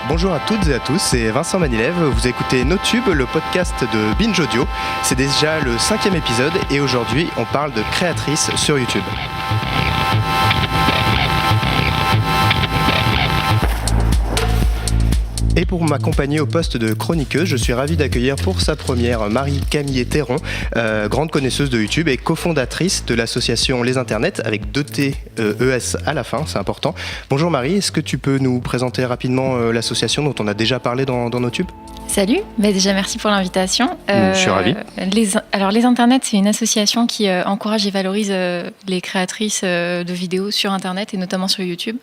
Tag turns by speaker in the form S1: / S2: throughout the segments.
S1: Bonjour à toutes et à tous, c'est Vincent Manilève, vous écoutez NoTube, le podcast de Binge Audio. C'est déjà le 5e épisode et aujourd'hui on parle de créatrices sur YouTube. Et pour m'accompagner au poste de chroniqueuse, je suis ravi d'accueillir pour sa première Marie-Camille Théron, grande connaisseuse de YouTube et cofondatrice de l'association Les Internets avec 2 T, ES à la fin, c'est important. Bonjour Marie, est-ce que tu peux nous présenter rapidement l'association dont on a déjà parlé dans NoTube ?
S2: Salut, déjà merci pour l'invitation.
S1: Je suis ravi.
S2: Les Internets, c'est une association qui encourage et valorise les créatrices de vidéos sur Internet et notamment sur YouTube.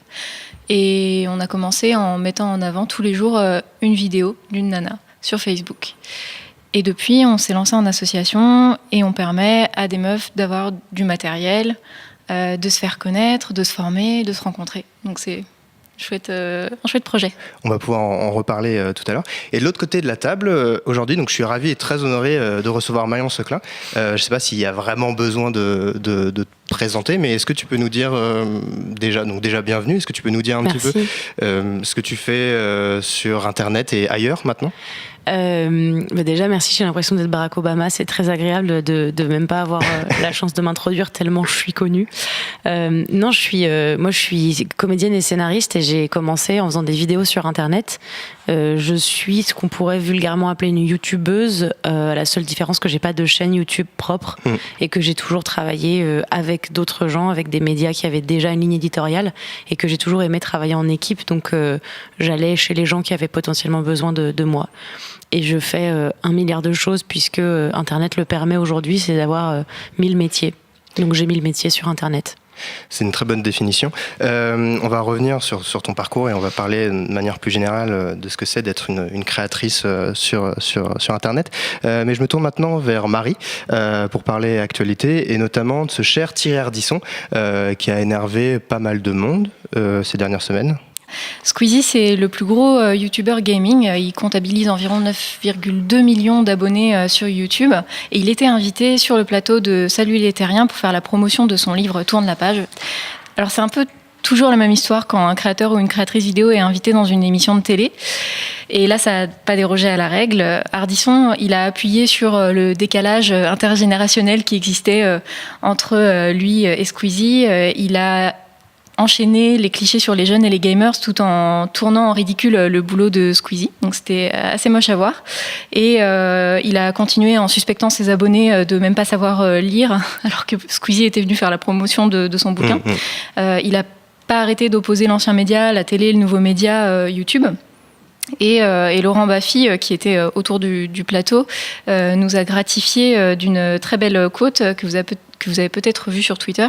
S2: Et on a commencé en mettant en avant tous les jours une vidéo d'une nana sur Facebook. Et depuis, on s'est lancé en association et on permet à des meufs d'avoir du matériel, de se faire connaître, de se former, de se rencontrer. Donc c'est un chouette projet.
S1: On va pouvoir en reparler tout à l'heure. Et de l'autre côté de la table, aujourd'hui, donc je suis ravi et très honoré de recevoir Marion Seclin. Je ne sais pas s'il y a vraiment besoin de te présenter, mais est-ce que tu peux nous dire déjà bienvenue, est-ce que tu peux nous dire un petit peu ce que tu fais sur Internet et ailleurs maintenant ?
S3: Déjà merci, j'ai l'impression d'être Barack Obama, c'est très agréable de même pas avoir la chance de m'introduire tellement je suis connue. Non, je suis comédienne et scénariste et j'ai commencé en faisant des vidéos sur Internet. Je suis ce qu'on pourrait vulgairement appeler une youtubeuse, à la seule différence que j'ai pas de chaîne YouTube propre et que j'ai toujours travaillé avec d'autres gens, avec des médias qui avaient déjà une ligne éditoriale et que j'ai toujours aimé travailler en équipe, donc j'allais chez les gens qui avaient potentiellement besoin de moi. Et je fais 1 milliard de choses puisque Internet le permet aujourd'hui, c'est d'avoir 1000 métiers. Donc j'ai 1000 métiers sur Internet.
S1: C'est une très bonne définition. On va revenir sur ton parcours et on va parler de manière plus générale de ce que c'est d'être une créatrice sur Internet. Mais je me tourne maintenant vers Marie pour parler actualité et notamment de ce cher Thierry Ardisson qui a énervé pas mal de monde ces dernières semaines.
S2: Squeezie, c'est le plus gros YouTuber gaming. Il comptabilise environ 9,2 millions d'abonnés sur YouTube. Et il était invité sur le plateau de Salut les Terriens pour faire la promotion de son livre Tourne la page. Alors c'est un peu toujours la même histoire quand un créateur ou une créatrice vidéo est invité dans une émission de télé. Et là, ça n'a pas dérogé à la règle. Ardisson, il a appuyé sur le décalage intergénérationnel qui existait entre lui et Squeezie. Il a enchaîner les clichés sur les jeunes et les gamers tout en tournant en ridicule le boulot de Squeezie. Donc c'était assez moche à voir. Et il a continué en suspectant ses abonnés de même pas savoir lire, alors que Squeezie était venu faire la promotion de son bouquin. Il n'a pas arrêté d'opposer l'ancien média, la télé, le nouveau média, YouTube. Et Laurent Baffy, qui était autour du plateau, nous a gratifié d'une très belle quote que vous avez peut-être vu sur Twitter.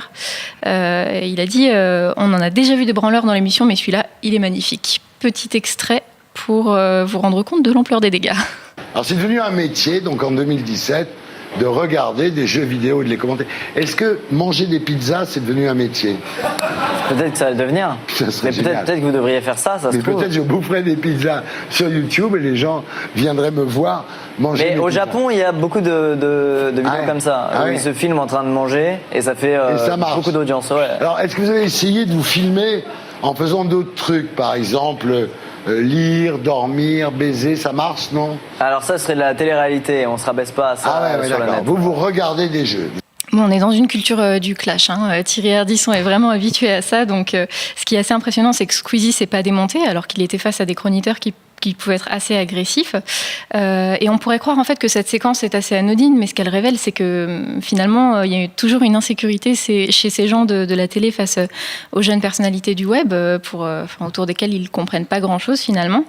S2: Il a dit on en a déjà vu des branleurs dans l'émission, mais celui-là, il est magnifique. Petit extrait pour vous rendre compte de l'ampleur des dégâts.
S4: Alors c'est devenu un métier, donc en 2017, de regarder des jeux vidéo et de les commenter. Est-ce que manger des pizzas, c'est devenu un métier ?
S5: Peut-être que ça va le devenir. Mais peut-être que vous devriez faire ça se trouve.
S4: Peut-être je boufferais des pizzas sur YouTube et les gens viendraient me voir manger des pizzas.
S5: Mais au Japon, il y a beaucoup de vidéos comme ça, où ils se filment en train de manger et ça fait beaucoup d'audience. Ouais.
S4: Alors, est-ce que vous avez essayé de vous filmer en faisant d'autres trucs, par exemple lire, dormir, baiser, ça marche, non ?
S5: Alors ça serait de la télé-réalité, on se rabaisse pas à ça sur le net.
S4: Vous regardez des jeux.
S2: Bon, on est dans une culture du clash. Thierry Ardisson est vraiment habitué à ça. Donc, ce qui est assez impressionnant, c'est que Squeezie s'est pas démonté, alors qu'il était face à des chroniqueurs qui pouvaient être assez agressifs. Et on pourrait croire en fait que cette séquence est assez anodine, mais ce qu'elle révèle, c'est que finalement, il y a toujours une insécurité chez ces gens de la télé face aux jeunes personnalités du web, autour desquelles ils comprennent pas grand-chose finalement.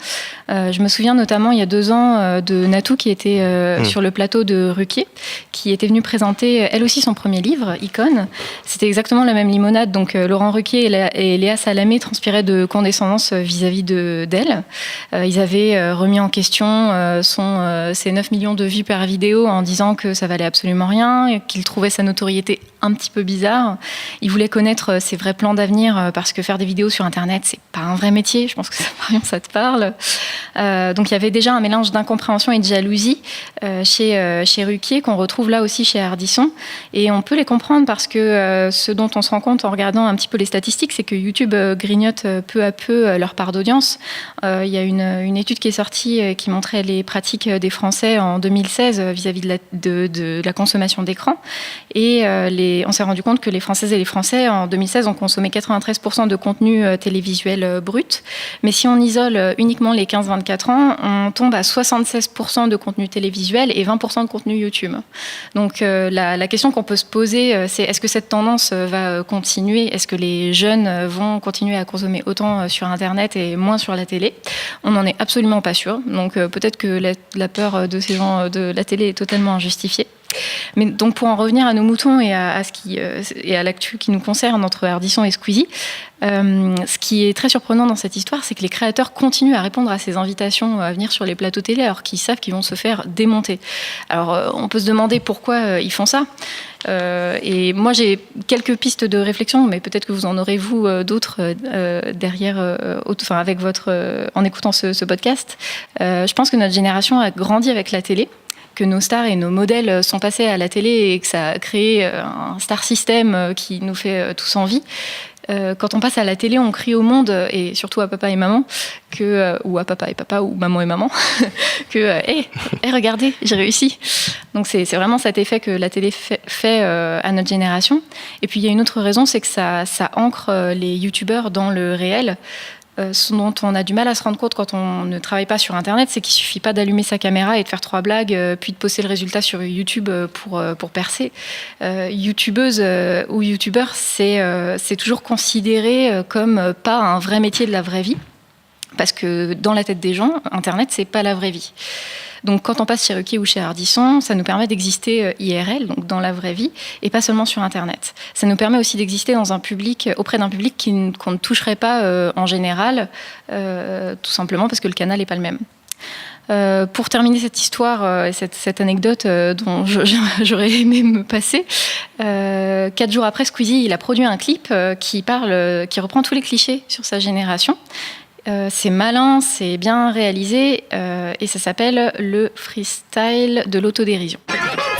S2: Je me souviens notamment il y a 2 ans de Natou qui était sur le plateau de Ruquier, qui était venue présenter elle aussi son premier livre, Icône. C'était exactement la même limonade. Donc Laurent Ruquier et Léa Salamé transpiraient de condescendance vis-à-vis d'elle. Ils avaient remis en question ses 9 millions de vues par vidéo en disant que ça valait absolument rien, qu'ils trouvaient sa notoriété un petit peu bizarre. Il voulait connaître ses vrais plans d'avenir parce que faire des vidéos sur Internet, c'est pas un vrai métier. Je pense que Marion, ça te parle. Donc il y avait déjà un mélange d'incompréhension et de jalousie chez Ruquier qu'on retrouve là aussi chez Ardisson. Et on peut les comprendre parce que ce dont on se rend compte en regardant un petit peu les statistiques, c'est que YouTube grignote peu à peu leur part d'audience. Il y a une étude qui est sortie qui montrait les pratiques des Français en 2016 vis-à-vis de la consommation d'écran. Et on s'est rendu compte que les Françaises et les Français, en 2016, ont consommé 93% de contenu télévisuel brut. Mais si on isole uniquement les 15-24 ans, on tombe à 76% de contenu télévisuel et 20% de contenu YouTube. Donc la question qu'on peut se poser, c'est est-ce que cette tendance va continuer ? Est-ce que les jeunes vont continuer à consommer autant sur Internet et moins sur la télé ? On n'en est absolument pas sûr. Donc peut-être que la peur de ces gens de la télé est totalement injustifiée. Mais donc pour en revenir à nos moutons et à l'actu qui nous concerne entre Ardisson et Squeezie, ce qui est très surprenant dans cette histoire, c'est que les créateurs continuent à répondre à ces invitations à venir sur les plateaux télé alors qu'ils savent qu'ils vont se faire démonter. Alors on peut se demander pourquoi ils font ça. Et moi j'ai quelques pistes de réflexion, mais peut-être que vous en aurez vous d'autres derrière, avec en écoutant ce podcast. Je pense que notre génération a grandi avec la télé, que nos stars et nos modèles sont passés à la télé et que ça a créé un star system qui nous fait tous envie. Quand on passe à la télé, on crie au monde, et surtout à papa et maman, ou à papa et papa, ou maman et maman, que regardez, j'ai réussi. Donc c'est vraiment cet effet que la télé fait à notre génération. Et puis il y a une autre raison, c'est que ça ancre les youtubeurs dans le réel. Ce dont on a du mal à se rendre compte quand on ne travaille pas sur Internet, c'est qu'il suffit pas d'allumer sa caméra et de faire 3 blagues, puis de poster le résultat sur YouTube pour percer. YouTubeuse ou youtubeur, c'est toujours considéré comme pas un vrai métier de la vraie vie, parce que dans la tête des gens, Internet, c'est pas la vraie vie. Donc quand on passe chez Ruquier ou chez Ardisson, ça nous permet d'exister IRL, donc dans la vraie vie, et pas seulement sur Internet. Ça nous permet aussi d'exister auprès d'un public qu'on ne toucherait pas en général, tout simplement parce que le canal n'est pas le même. Pour terminer cette histoire et cette anecdote dont j'aurais aimé me passer, 4 jours après, Squeezie il a produit un clip qui reprend tous les clichés sur sa génération. C'est malin, c'est bien réalisé et ça s'appelle le freestyle de l'autodérision.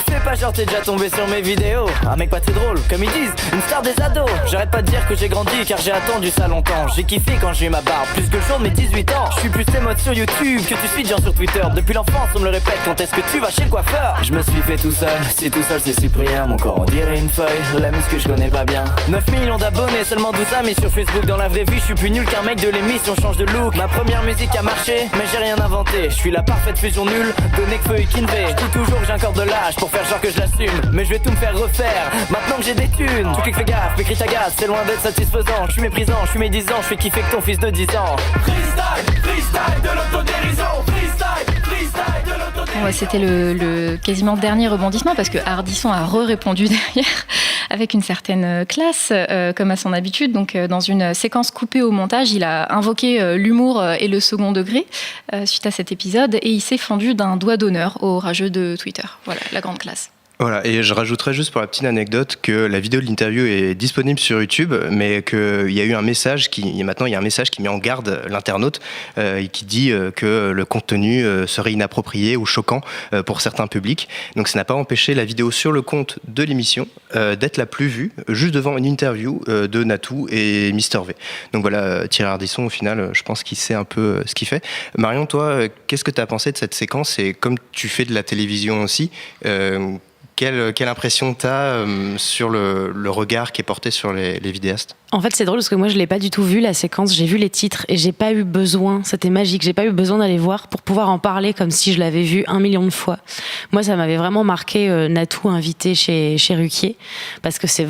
S5: Fais pas genre t'es déjà tombé sur mes vidéos. Un mec pas très drôle, comme ils disent, une star des ados. J'arrête pas de dire que j'ai grandi car j'ai attendu ça longtemps. J'ai kiffé quand j'ai eu ma barbe, plus que le jour de mes 18 ans. Je suis plus émote sur YouTube que tu suis genre sur Twitter. Depuis l'enfance on me le répète, quand est-ce que tu vas chez le coiffeur? Je me suis fait tout seul, si tout seul c'est Cyprien. Mon corps on dirait une feuille, la musque que je connais pas bien. 9 millions d'abonnés, seulement 12 amis sur Facebook. Dans la vraie vie je suis plus nul qu'un mec de l'émission, change de look. Ma première musique a marché, mais j'ai rien inventé. Je suis la parfaite fusion nulle de Nekfeu et Kinvey. Je dis toujours que j'ai encore de l'âge pour faire genre que je l'assume, mais je vais tout me faire refaire maintenant que j'ai des thunes. Tout clic fait gaffe, mes cris t'agacent, c'est loin d'être satisfaisant. Je suis méprisant, je suis médisant, je fais kiffer que ton fils de 10 ans. Freestyle de l'autodérision, freestyle de l'autodérision.
S2: Ouais, c'était le quasiment dernier rebondissement parce que Ardisson a répondu derrière avec une certaine classe, comme à son habitude. Donc, dans une séquence coupée au montage, il a invoqué l'humour et le second degré suite à cet épisode et il s'est fendu d'un doigt d'honneur au rageux de Twitter. Voilà, la grande classe.
S1: Voilà, et je rajouterais juste pour la petite anecdote que la vidéo de l'interview est disponible sur YouTube, mais qu'il y a eu un message maintenant il y a un message qui met en garde l'internaute et qui dit que le contenu serait inapproprié ou choquant pour certains publics. Donc ça n'a pas empêché la vidéo sur le compte de l'émission d'être la plus vue, juste devant une interview de Natou et Mister V. Donc voilà, Thierry Ardisson au final, je pense qu'il sait un peu ce qu'il fait. Marion, toi, qu'est-ce que tu as pensé de cette séquence et comme tu fais de la télévision aussi, quelle impression tu as sur le regard qui est porté sur les vidéastes ?
S3: En fait, c'est drôle parce que moi, je l'ai pas du tout vu la séquence. J'ai vu les titres et j'ai pas eu besoin. C'était magique. J'ai pas eu besoin d'aller voir pour pouvoir en parler comme si je l'avais vu 1 million de fois. Moi, ça m'avait vraiment marqué Natou invité chez Ruquier parce que c'est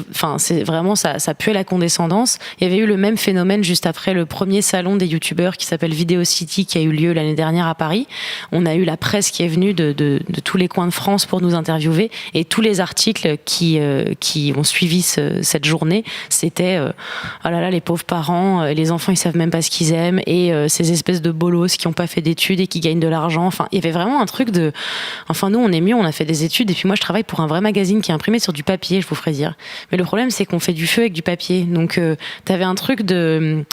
S3: vraiment ça puait la condescendance. Il y avait eu le même phénomène juste après le premier salon des youtubeurs qui s'appelle Video City qui a eu lieu l'année dernière à Paris. On a eu la presse qui est venue de tous les coins de France pour nous interviewer et tous les articles qui ont suivi cette journée, c'était oh là là, les pauvres parents, les enfants ils savent même pas ce qu'ils aiment, et ces espèces de bolos qui ont pas fait d'études et qui gagnent de l'argent. Enfin, il y avait vraiment un truc de, enfin nous on est mieux, on a fait des études, et puis moi je travaille pour un vrai magazine qui est imprimé sur du papier, je vous ferai dire. Mais le problème c'est qu'on fait du feu avec du papier, donc t'avais un truc de,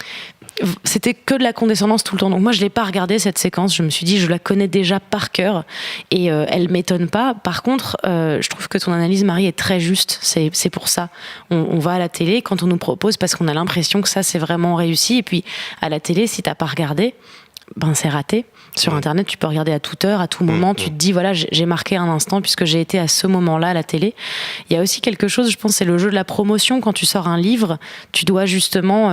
S3: c'était que de la condescendance tout le temps. Donc moi je l'ai pas regardé cette séquence, je me suis dit je la connais déjà par cœur, et elle m'étonne pas. Par contre je trouve que ton analyse, Marie, est très juste. C'est pour ça on va à la télé quand on nous propose, parce qu'on a l'impression que ça c'est vraiment réussi, et puis à la télé si t'as pas regardé, ben c'est raté. Sur Internet, tu peux regarder à toute heure, à tout moment. Tu te dis, voilà, j'ai marqué un instant puisque j'ai été à ce moment-là à la télé. Il y a aussi quelque chose, je pense, c'est le jeu de la promotion. Quand tu sors un livre, tu dois justement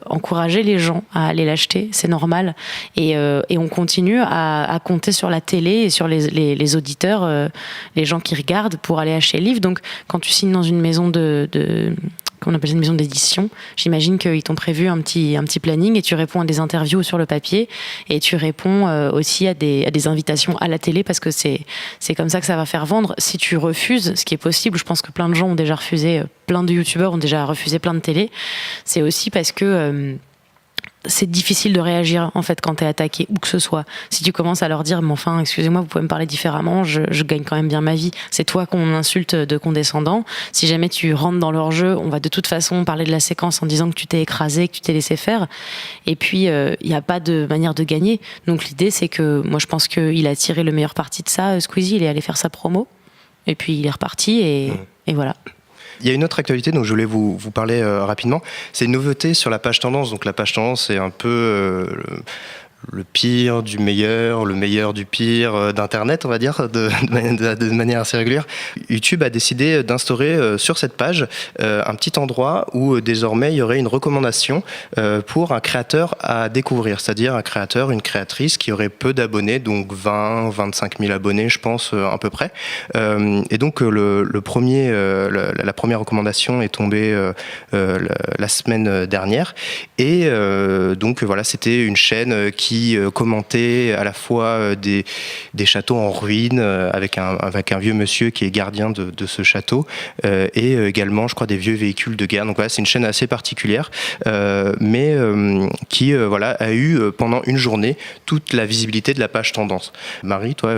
S3: encourager les gens à aller l'acheter. C'est normal. Et on continue à compter sur la télé et sur les auditeurs, les gens qui regardent, pour aller acheter le livre. Donc, quand tu signes dans une maison qu'on appelle une maison d'édition, j'imagine qu'ils t'ont prévu un petit planning, et tu réponds à des interviews sur le papier, et tu réponds aussi à des invitations à la télé, parce que c'est comme ça que ça va faire vendre. Si tu refuses, ce qui est possible, je pense que plein de gens ont déjà refusé, plein de youtubeurs ont déjà refusé plein de télé, c'est aussi parce que c'est difficile de réagir en fait quand t'es attaqué, ou que ce soit. Si tu commences à leur dire, mais enfin, excusez-moi, vous pouvez me parler différemment, je gagne quand même bien ma vie. C'est toi qu'on insulte de condescendant. Si jamais tu rentres dans leur jeu, on va de toute façon parler de la séquence en disant que tu t'es écrasé, que tu t'es laissé faire. Et puis, il n'y a pas de manière de gagner. Donc l'idée, c'est que moi, je pense qu'il a tiré le meilleur parti de ça. Squeezie, il est allé faire sa promo. Et puis, il est reparti et voilà.
S1: Il y a une autre actualité dont je voulais vous parler rapidement. C'est une nouveauté sur la page tendance. Donc la page tendance, c'est un peu le pire du meilleur, le meilleur du pire d'Internet, on va dire, de manière assez régulière. YouTube a décidé d'instaurer sur cette page un petit endroit où désormais il y aurait une recommandation pour un créateur à découvrir, c'est-à-dire un créateur, une créatrice qui aurait peu d'abonnés, donc 20-25 000 abonnés, je pense, à peu près. Et donc la première recommandation est tombée la semaine dernière. Et donc voilà, c'était une chaîne qui commentait à la fois des châteaux en ruine avec un vieux monsieur qui est gardien de ce château, et également, je crois, des vieux véhicules de guerre. Donc voilà, c'est une chaîne assez particulière, mais qui a eu pendant une journée toute la visibilité de la page tendance. Marie, toi,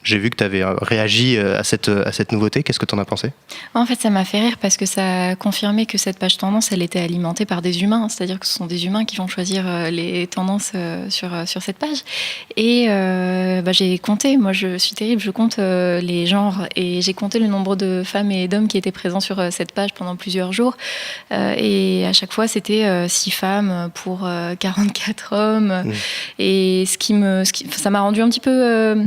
S1: j'ai vu que tu avais réagi à cette nouveauté. Qu'est-ce que tu en as pensé ?
S2: En fait, ça m'a fait rire parce que ça a confirmé que cette page tendance, elle était alimentée par des humains. C'est-à-dire que ce sont des humains qui vont choisir les tendances sur cette page. Et j'ai compté, moi je suis terrible, je compte les genres, et j'ai compté le nombre de femmes et d'hommes qui étaient présents sur cette page pendant plusieurs jours. Et à chaque fois, c'était 6 femmes pour 44 hommes. Et ça m'a rendu un petit peu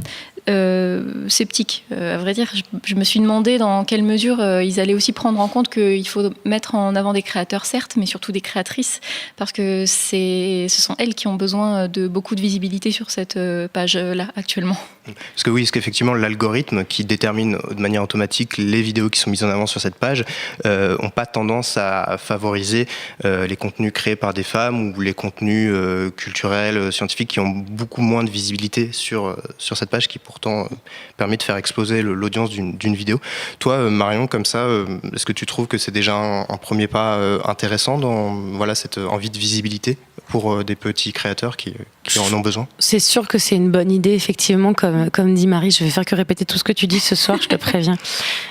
S2: sceptique, à vrai dire. Je me suis demandé dans quelle mesure ils allaient aussi prendre en compte qu'il faut mettre en avant des créateurs, certes, mais surtout des créatrices, parce que ce sont elles qui ont besoin de beaucoup de visibilité sur cette page-là actuellement.
S1: Parce qu'effectivement, l'algorithme qui détermine de manière automatique les vidéos qui sont mises en avant sur cette page n'ont pas tendance à favoriser les contenus créés par des femmes ou les contenus culturels, scientifiques, qui ont beaucoup moins de visibilité sur cette page, qui pourtant permet de faire exploser l'audience d'une vidéo. Toi, Marion, comme ça, est-ce que tu trouves que c'est déjà un premier pas intéressant dans cette envie de visibilité pour des petits créateurs qui en ont besoin?
S3: C'est sûr que c'est une bonne idée, effectivement, comme dit Marie. Je vais faire que répéter tout ce que tu dis ce soir, je te préviens.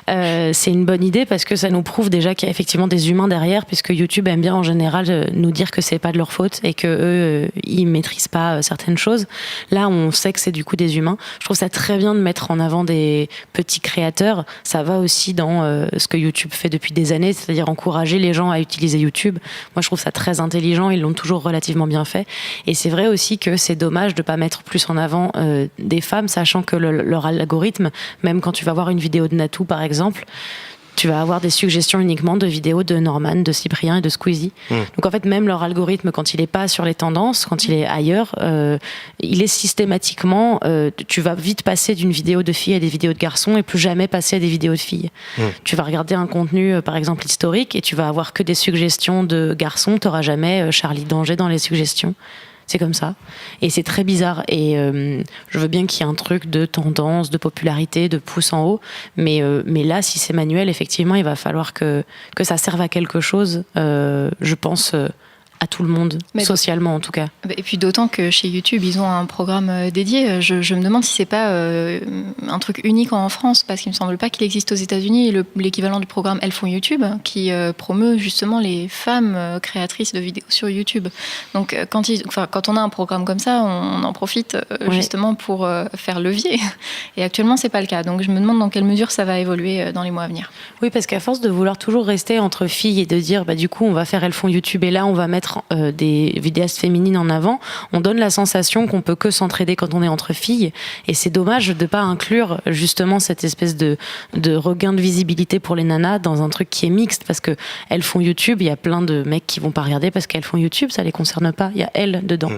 S3: C'est une bonne idée parce que ça nous prouve déjà qu'il y a effectivement des humains derrière, puisque YouTube aime bien en général nous dire que c'est pas de leur faute et que eux, ils maîtrisent pas certaines choses. Là, on sait que c'est du coup des humains. Je trouve ça très bien de mettre en avant des petits créateurs. Ça va aussi dans ce que YouTube fait depuis des années, c'est-à-dire encourager les gens à utiliser YouTube. Moi, je trouve ça très intelligent. Ils l'ont toujours relativement bien fait. Et c'est vrai aussi que c'est dommage de pas mettre plus en avant des femmes, sachant que leur algorithme, même quand tu vas voir une vidéo de Natou par exemple, tu vas avoir des suggestions uniquement de vidéos de Norman, de Cyprien et de Squeezie. Donc en fait, même leur algorithme, quand il est pas sur les tendances, quand il est ailleurs, il est systématiquement, tu vas vite passer d'une vidéo de filles à des vidéos de garçons et plus jamais passer à des vidéos de filles. Tu vas regarder un contenu, par exemple historique, et tu vas avoir que des suggestions de garçons, t'auras jamais Charlie Danger dans les suggestions. C'est comme ça. Et c'est très bizarre. Et je veux bien qu'il y ait un truc de tendance, de popularité, de pouce en haut. Mais là, si c'est manuel, effectivement, il va falloir que ça serve à quelque chose, je pense, à tout le monde, socialement en tout cas.
S2: Et puis d'autant que chez YouTube, ils ont un programme dédié. Je me demande si c'est pas un truc unique en France, parce qu'il me semble pas qu'il existe aux États-Unis l'équivalent du programme Elles font YouTube, qui promeut justement les femmes créatrices de vidéos sur YouTube. Donc quand on a un programme comme ça, on en profite justement pour faire levier. Et actuellement, c'est pas le cas. Donc je me demande dans quelle mesure ça va évoluer dans les mois à venir.
S3: Oui, parce qu'à force de vouloir toujours rester entre filles et de dire du coup on va faire Elles font YouTube et là on va mettre des vidéastes féminines en avant, on donne la sensation qu'on peut que s'entraider quand on est entre filles, et c'est dommage de pas inclure justement cette espèce de regain de visibilité pour les nanas dans un truc qui est mixte, parce que Elles font YouTube, il y a plein de mecs qui vont pas regarder parce qu'elles font YouTube, ça les concerne pas, il y a elles dedans.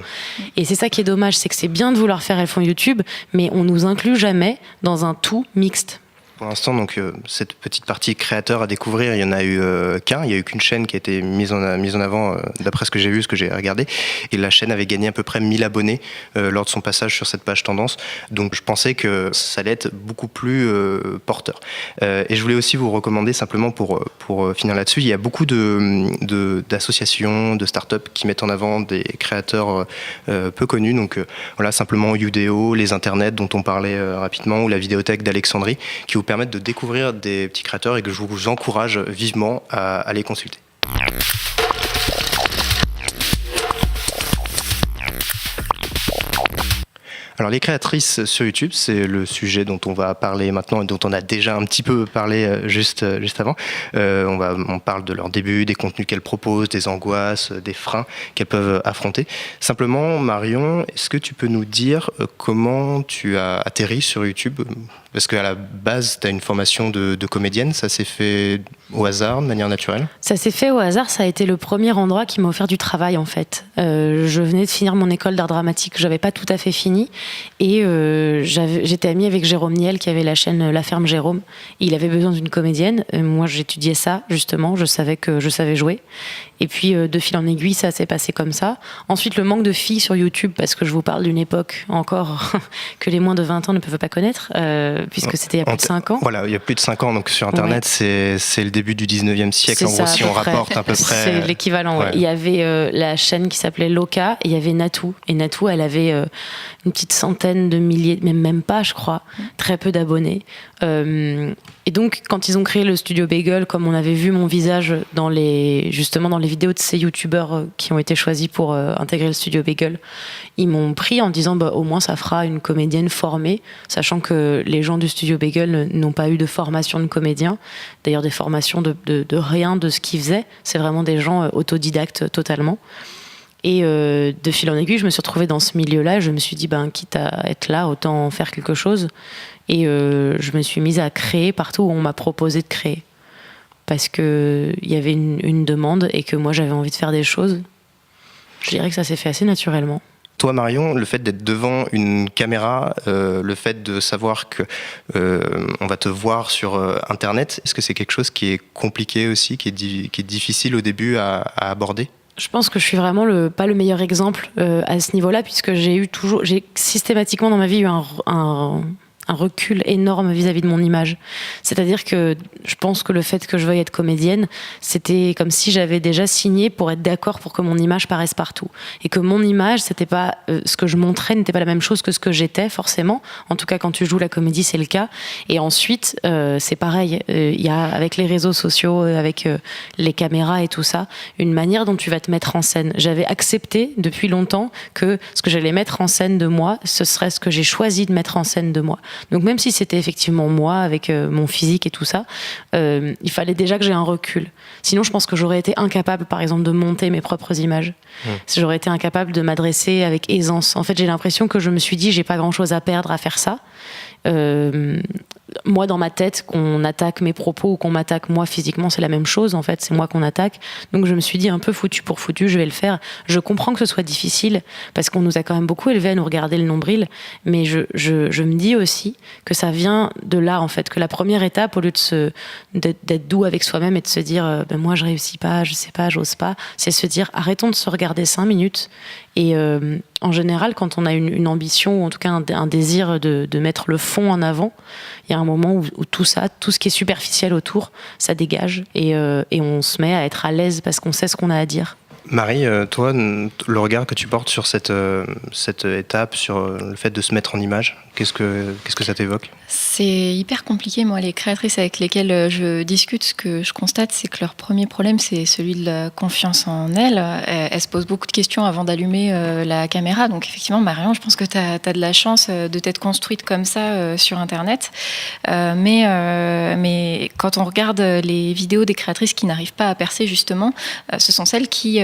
S3: Et c'est ça qui est dommage, c'est que c'est bien de vouloir faire Elles font YouTube, mais on nous inclut jamais dans un tout mixte.
S1: Pour l'instant, donc, cette petite partie créateur à découvrir, il y en a eu qu'un. Il y a eu qu'une chaîne qui a été mise en avant, d'après ce que j'ai vu, ce que j'ai regardé. Et la chaîne avait gagné à peu près 1000 abonnés lors de son passage sur cette page tendance. Donc, je pensais que ça allait être beaucoup plus porteur. Et je voulais aussi vous recommander, simplement pour finir là-dessus, il y a beaucoup d'associations, de startups qui mettent en avant des créateurs peu connus. Donc, voilà, simplement Youdéo, les internets dont on parlait rapidement, ou la vidéothèque d'Alexandrie, qui vous permettent de découvrir des petits créateurs et que je vous encourage vivement à les consulter. Alors les créatrices sur YouTube, c'est le sujet dont on va parler maintenant et dont on a déjà un petit peu parlé juste avant. On parle de leur début, des contenus qu'elles proposent, des angoisses, des freins qu'elles peuvent affronter. Simplement, Marion, est-ce que tu peux nous dire comment tu as atterri sur YouTube ? Parce qu'à la base, tu as une formation de comédienne, ça s'est fait au hasard, de manière naturelle ?
S3: Ça s'est fait au hasard, ça a été le premier endroit qui m'a offert du travail en fait. Je venais de finir mon école d'art dramatique, j'avais pas tout à fait fini, et j'étais amie avec Jérôme Niel qui avait la chaîne La Ferme Jérôme, et il avait besoin d'une comédienne. Moi j'étudiais ça justement, je savais que je savais jouer, et puis de fil en aiguille ça s'est passé comme ça. Ensuite le manque de filles sur YouTube, parce que je vous parle d'une époque encore que les moins de 20 ans ne peuvent pas connaître, puisque c'était il y a plus de 5 ans.
S1: Voilà, il y a plus de 5 ans, donc sur Internet, c'est le début du 19e siècle, en gros, si on rapporte à peu près.
S3: C'est l'équivalent, ouais. Il y avait la chaîne qui s'appelait Loca, et il y avait Natou. Et Natou, elle avait une petite centaine de milliers, même pas, je crois, très peu d'abonnés. Et donc, quand ils ont créé le studio Bagel, comme on avait vu mon visage justement dans les vidéos de ces youtubeurs qui ont été choisis pour intégrer le studio Bagel, ils m'ont pris en disant au moins ça fera une comédienne formée, sachant que les gens du studio Bagel n'ont pas eu de formation de comédien, d'ailleurs des formations de rien de ce qu'ils faisaient, c'est vraiment des gens autodidactes totalement. Et de fil en aiguille, je me suis retrouvée dans ce milieu-là. Je me suis dit, quitte à être là, autant faire quelque chose. Et je me suis mise à créer partout où on m'a proposé de créer. Parce qu'il y avait une demande et que moi, j'avais envie de faire des choses. Je dirais que ça s'est fait assez naturellement.
S1: Toi, Marion, le fait d'être devant une caméra, le fait de savoir que on va te voir sur Internet, est-ce que c'est quelque chose qui est compliqué aussi, qui est difficile au début à aborder ?
S3: Je pense que je suis vraiment pas le meilleur exemple à ce niveau-là, puisque j'ai systématiquement dans ma vie eu un recul énorme vis-à-vis de mon image. C'est-à-dire que je pense que le fait que je veuille être comédienne, c'était comme si j'avais déjà signé pour être d'accord pour que mon image paraisse partout. Et que mon image, c'était pas ce que je montrais n'était pas la même chose que ce que j'étais, forcément. En tout cas, quand tu joues la comédie, c'est le cas. Et ensuite, c'est pareil. Il y a, avec les réseaux sociaux, avec les caméras et tout ça, une manière dont tu vas te mettre en scène. J'avais accepté depuis longtemps que ce que j'allais mettre en scène de moi, ce serait ce que j'ai choisi de mettre en scène de moi. Donc même si c'était effectivement moi, avec mon physique et tout ça, il fallait déjà que j'ai un recul. Sinon, je pense que j'aurais été incapable, par exemple, de monter mes propres images. J'aurais été incapable de m'adresser avec aisance. En fait, j'ai l'impression que je me suis dit, j'ai pas grand-chose à perdre à faire ça. Moi, dans ma tête, qu'on attaque mes propos ou qu'on m'attaque moi physiquement, c'est la même chose, en fait, c'est moi qu'on attaque. Donc je me suis dit, un peu foutu pour foutu, je vais le faire. Je comprends que ce soit difficile, parce qu'on nous a quand même beaucoup élevés à nous regarder le nombril, mais je me dis aussi que ça vient de là, en fait, que la première étape, au lieu d'être doux avec soi-même et de se dire, moi je réussis pas, je sais pas, j'ose pas, c'est se dire, arrêtons de se regarder 5 minutes Et en général, quand on a une ambition, ou en tout cas un désir de mettre le fond en avant, il y a un moment où tout ça, tout ce qui est superficiel autour, ça dégage et on se met à être à l'aise parce qu'on sait ce qu'on a à dire.
S1: Marie, toi, le regard que tu portes sur cette étape, sur le fait de se mettre en image, qu'est-ce que ça t'évoque ?
S2: C'est hyper compliqué. Moi, les créatrices avec lesquelles je discute, ce que je constate, c'est que leur premier problème, c'est celui de la confiance en elles. Elles se posent beaucoup de questions avant d'allumer la caméra. Donc, effectivement, Marion, je pense que tu as de la chance de t'être construite comme ça sur Internet. Mais quand on regarde les vidéos des créatrices qui n'arrivent pas à percer, justement, ce sont celles qui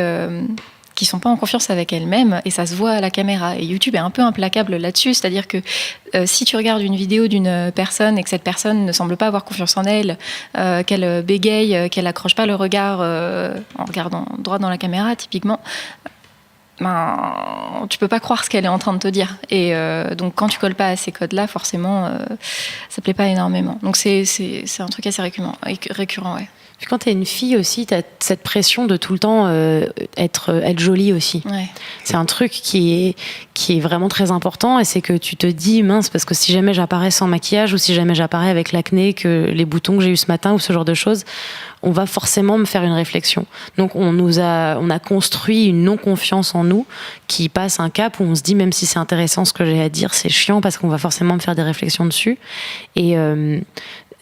S2: sont pas en confiance avec elles-mêmes, et ça se voit à la caméra. Et YouTube est un peu implacable là-dessus, c'est-à-dire que si tu regardes une vidéo d'une personne et que cette personne ne semble pas avoir confiance en elle, qu'elle bégaye, qu'elle accroche pas le regard en regardant droit dans la caméra, typiquement, tu peux pas croire ce qu'elle est en train de te dire. Et donc quand tu colles pas à ces codes-là, forcément, ça plaît pas énormément. Donc c'est un truc assez récurrent, ouais.
S3: Puis quand t'es une fille aussi, t'as cette pression de tout le temps être jolie aussi.
S2: Ouais.
S3: C'est un truc qui est vraiment très important, et c'est que tu te dis, mince, parce que si jamais j'apparais sans maquillage, ou si jamais j'apparais avec l'acné, que les boutons que j'ai eu ce matin, ou ce genre de choses, on va forcément me faire une réflexion. Donc on a construit une non-confiance en nous qui passe un cap où on se dit, même si c'est intéressant ce que j'ai à dire, c'est chiant parce qu'on va forcément me faire des réflexions dessus. Et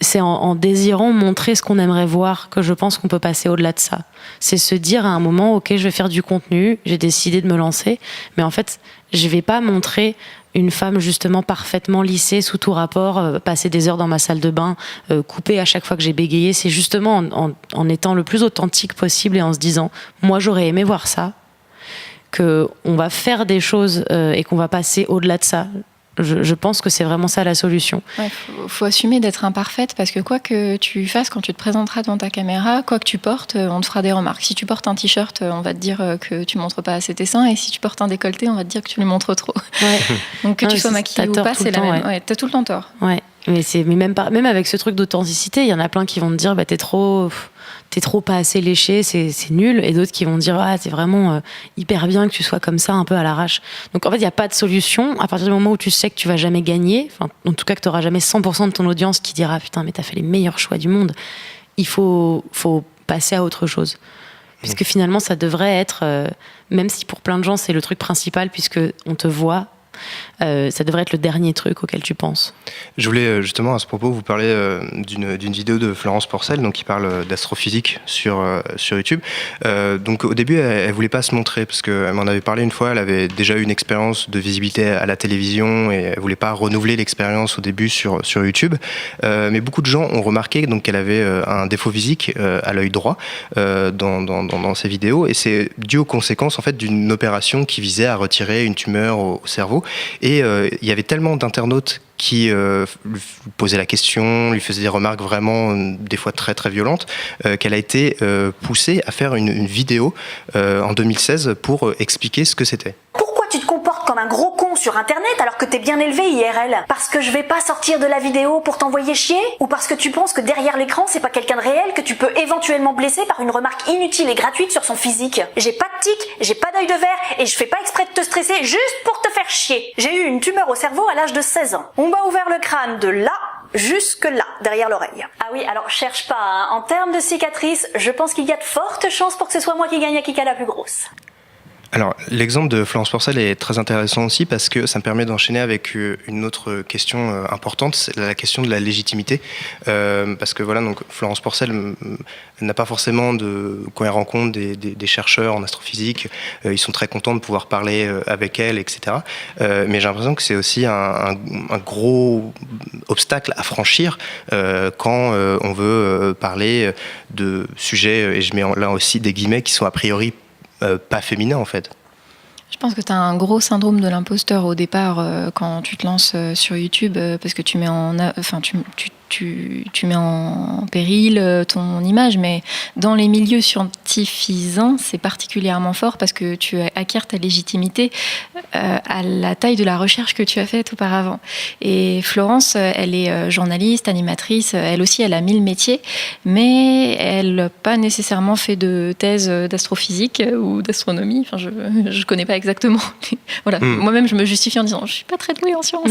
S3: c'est en désirant montrer ce qu'on aimerait voir que je pense qu'on peut passer au-delà de ça. C'est se dire à un moment, ok, je vais faire du contenu, j'ai décidé de me lancer, mais en fait, je vais pas montrer une femme justement parfaitement lissée sous tout rapport, passer des heures dans ma salle de bain, couper à chaque fois que j'ai bégayé. C'est justement en étant le plus authentique possible et en se disant, moi j'aurais aimé voir ça, qu'on va faire des choses et qu'on va passer au-delà de ça. Je pense que c'est vraiment ça la solution.
S2: Ouais, faut assumer d'être imparfaite, parce que quoi que tu fasses quand tu te présenteras devant ta caméra, quoi que tu portes, on te fera des remarques. Si tu portes un t-shirt, on va te dire que tu montres pas assez tes seins, et si tu portes un décolleté, on va te dire que tu les montres trop. Ouais. Donc que tu sois maquillée ou pas, c'est la même. Ouais, t'as tout le temps tort.
S3: Ouais. Mais même avec ce truc d'authenticité, il y en a plein qui vont te dire, t'es trop pas assez léché, c'est nul, et d'autres qui vont dire, c'est vraiment hyper bien que tu sois comme ça, un peu à l'arrache. Donc en fait, il n'y a pas de solution. À partir du moment où tu sais que tu vas jamais gagner, enfin, en tout cas que tu n'auras jamais 100% de ton audience qui dira, putain, mais t'as fait les meilleurs choix du monde, il faut passer à autre chose. Puisque finalement, ça devrait être, même si pour plein de gens c'est le truc principal, puisque on te voit, ça devrait être le dernier truc auquel tu penses.
S1: Je voulais justement à ce propos vous parler d'une vidéo de Florence Porcel, donc qui parle d'astrophysique sur YouTube. Donc au début elle voulait pas se montrer parce qu'elle m'en avait parlé une fois. Elle avait déjà eu une expérience de visibilité à la télévision et elle voulait pas renouveler l'expérience au début sur YouTube. Mais beaucoup de gens ont remarqué donc qu'elle avait un défaut physique à l'œil droit dans ses vidéos, et c'est dû aux conséquences en fait d'une opération qui visait à retirer une tumeur au cerveau. Et il y avait tellement d'internautes qui lui posaient la question, lui faisaient des remarques vraiment des fois très très violentes, qu'elle a été poussée à faire une vidéo en 2016 pour expliquer ce que c'était.
S6: Pourquoi tu te comportes comme un gros con sur internet alors que t'es bien élevé IRL? Parce que je vais pas sortir de la vidéo pour t'envoyer chier? Ou parce que tu penses que derrière l'écran c'est pas quelqu'un de réel que tu peux éventuellement blesser par une remarque inutile et gratuite sur son physique? J'ai pas de tic, j'ai pas d'œil de verre et je fais pas exprès de te stresser juste pour te faire chier. J'ai eu une tumeur au cerveau à l'âge de 16 ans. On m'a ouvert le crâne de là jusque là, derrière l'oreille. Ah oui, alors cherche pas, hein. En termes de cicatrices, je pense qu'il y a de fortes chances pour que ce soit moi qui gagne à Kika la plus grosse.
S1: Alors, l'exemple de Florence Porcel est très intéressant aussi parce que ça me permet d'enchaîner avec une autre question importante, c'est la question de la légitimité. Parce que voilà, donc Florence Porcel n'a pas forcément quand elle rencontre des chercheurs en astrophysique, ils sont très contents de pouvoir parler avec elle, etc. Mais j'ai l'impression que c'est aussi un gros obstacle à franchir quand on veut parler de sujets, et je mets là aussi des guillemets, qui sont a priori pas féminin en fait.
S2: Je pense que tu as un gros syndrome de l'imposteur au départ quand tu te lances sur YouTube, parce que tu tu mets en péril ton image, mais dans les milieux scientifisants, c'est particulièrement fort parce que tu acquiers ta légitimité à la taille de la recherche que tu as faite auparavant. Et Florence, elle est journaliste, animatrice, elle aussi, elle a 1000 métiers, mais elle n'a pas nécessairement fait de thèse d'astrophysique ou d'astronomie. Enfin, je connais pas exactement. Voilà. Moi-même, je me justifie en disant, je suis pas très douée en sciences.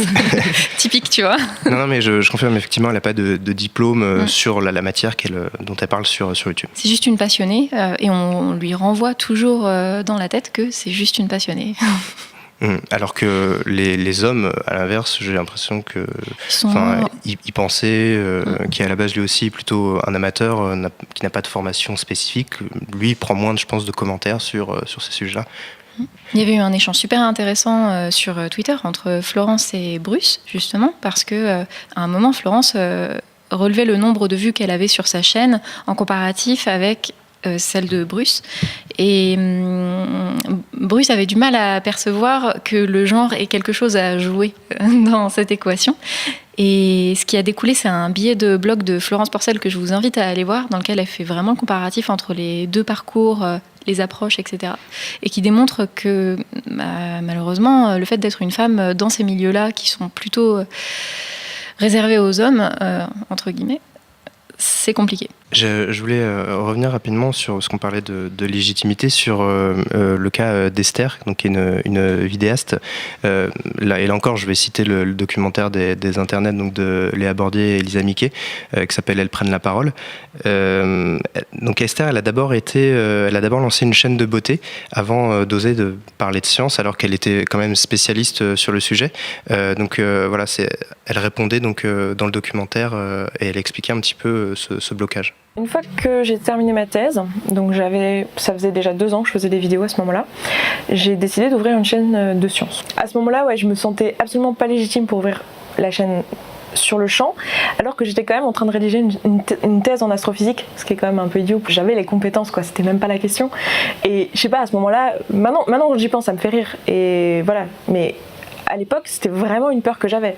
S2: Typique, tu vois.
S1: Non, mais je confirme, effectivement, elle n'a pas de diplôme sur la matière dont elle parle sur YouTube.
S2: C'est juste une passionnée et on lui renvoie toujours dans la tête que c'est juste une passionnée.
S1: Alors que les hommes, à l'inverse, j'ai l'impression que il pensait qui est à la base lui aussi plutôt un amateur qui n'a pas de formation spécifique. Lui, il prend moins, je pense, de commentaires sur ces sujets-là.
S2: Il y avait eu un échange super intéressant sur Twitter entre Florence et Bruce, justement, parce que à un moment, Florence relevait le nombre de vues qu'elle avait sur sa chaîne en comparatif avec celle de Bruce. Et Bruce avait du mal à percevoir que le genre ait quelque chose à jouer dans cette équation. Et ce qui a découlé, c'est un billet de blog de Florence Porcel que je vous invite à aller voir, dans lequel elle fait vraiment le comparatif entre les deux parcours, les approches, etc. Et qui démontre que, malheureusement, le fait d'être une femme dans ces milieux-là, qui sont plutôt réservés aux hommes, entre guillemets, c'est compliqué.
S1: Je voulais revenir rapidement sur ce qu'on parlait de légitimité, sur le cas d'Esther, donc qui est une vidéaste. Là, et là encore, je vais citer le documentaire des internets donc de Léa Bordier et Elisa Miquet, qui s'appelle Elles prennent la parole. Donc Esther, elle a d'abord lancé une chaîne de beauté avant d'oser de parler de science, alors qu'elle était quand même spécialiste sur le sujet. Voilà, elle répondait donc dans le documentaire et elle expliquait un petit peu ce blocage.
S7: Une fois que j'ai terminé ma thèse, donc ça faisait déjà 2 ans que je faisais des vidéos à ce moment-là, j'ai décidé d'ouvrir une chaîne de sciences. À ce moment-là, je me sentais absolument pas légitime pour ouvrir la chaîne sur le champ, alors que j'étais quand même en train de rédiger une thèse en astrophysique, ce qui est quand même un peu idiot. J'avais les compétences, c'était même pas la question. Et je sais pas, à ce moment-là, maintenant quand j'y pense, ça me fait rire. Et voilà, mais à l'époque, c'était vraiment une peur que j'avais.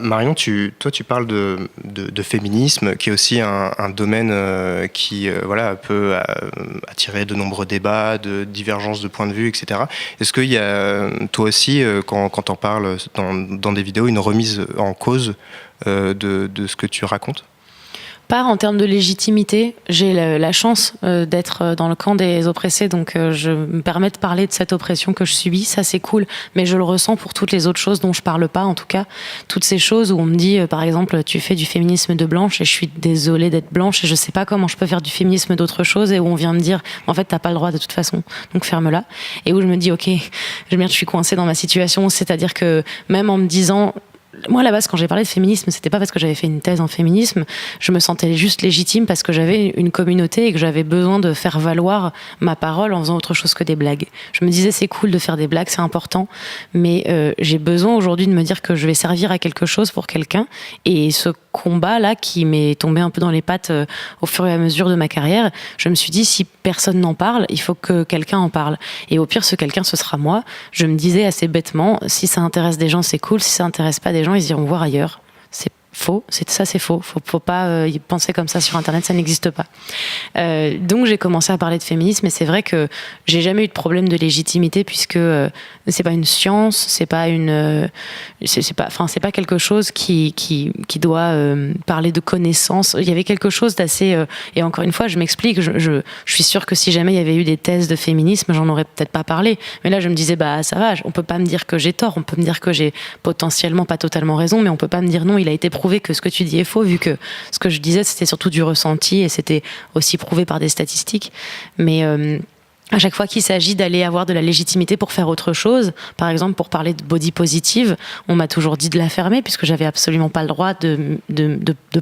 S1: Marion, toi tu parles de féminisme, qui est aussi un domaine qui peut attirer de nombreux débats, de divergences de points de vue, etc. Est-ce qu'il y a, toi aussi, quand t'en parles dans des vidéos, une remise en cause de ce que tu racontes ?
S3: Pas en termes de légitimité. J'ai la chance d'être dans le camp des oppressés, donc je me permets de parler de cette oppression que je subis. Ça, c'est cool, mais je le ressens pour toutes les autres choses dont je parle pas, en tout cas. Toutes ces choses où on me dit, par exemple, tu fais du féminisme de blanche, et je suis désolée d'être blanche, et je sais pas comment je peux faire du féminisme d'autre chose, et où on vient me dire, en fait, t'as pas le droit de toute façon, donc ferme-la. Et où je me dis, ok, je suis coincée dans ma situation, c'est-à-dire que même en me disant... Moi, à la base, quand j'ai parlé de féminisme, c'était pas parce que j'avais fait une thèse en féminisme. Je me sentais juste légitime parce que j'avais une communauté et que j'avais besoin de faire valoir ma parole en faisant autre chose que des blagues. Je me disais, c'est cool de faire des blagues, c'est important, mais j'ai besoin aujourd'hui de me dire que je vais servir à quelque chose pour quelqu'un. Et ce combat-là, qui m'est tombé un peu dans les pattes au fur et à mesure de ma carrière, je me suis dit, si personne n'en parle, il faut que quelqu'un en parle. Et au pire, ce quelqu'un, ce sera moi. Je me disais assez bêtement, si ça intéresse des gens, c'est cool. Si ça intéresse pas des gens, ils iront voir ailleurs. C'est faux, c'est faux. Faut pas y penser comme ça sur Internet, ça n'existe pas. Donc j'ai commencé à parler de féminisme, et c'est vrai que j'ai jamais eu de problème de légitimité, puisque c'est pas une science, c'est pas quelque chose qui doit parler de connaissances. Il y avait quelque chose d'assez et encore une fois, je m'explique. Je suis sûre que si jamais il y avait eu des thèses de féminisme, j'en aurais peut-être pas parlé. Mais là, je me disais, ça va. On peut pas me dire que j'ai tort. On peut me dire que j'ai potentiellement pas totalement raison, mais on peut pas me dire non. Il a été prouvé que ce que tu dis est faux, vu que ce que je disais, c'était surtout du ressenti, et c'était aussi prouvé par des statistiques. Mais à chaque fois qu'il s'agit d'aller avoir de la légitimité pour faire autre chose, par exemple pour parler de body positive, on m'a toujours dit de la fermer, puisque j'avais absolument pas le droit de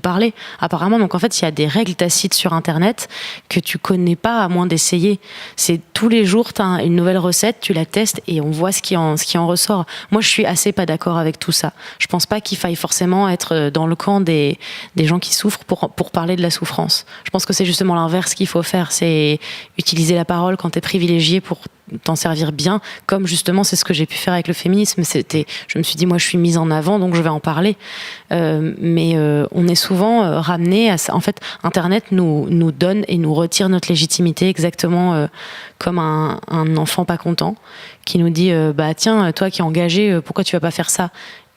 S3: parler, apparemment. Donc en fait, il y a des règles tacites sur Internet que tu connais pas à moins d'essayer. C'est tous les jours, tu as une nouvelle recette, tu la testes et on voit ce qui en ressort. Moi, je suis assez pas d'accord avec tout ça. Je pense pas qu'il faille forcément être dans le camp des gens qui souffrent pour parler de la souffrance. Je pense que c'est justement l'inverse qu'il faut faire, c'est utiliser la parole quand t'es t'es privilégié pour t'en servir bien, comme justement c'est ce que j'ai pu faire avec le féminisme. Je me suis dit, moi je suis mise en avant, donc je vais en parler. Mais on est souvent ramené à ça. En fait, Internet nous donne et nous retire notre légitimité exactement comme un enfant pas content qui nous dit, bah tiens, toi qui es engagé, pourquoi tu vas pas faire ça ?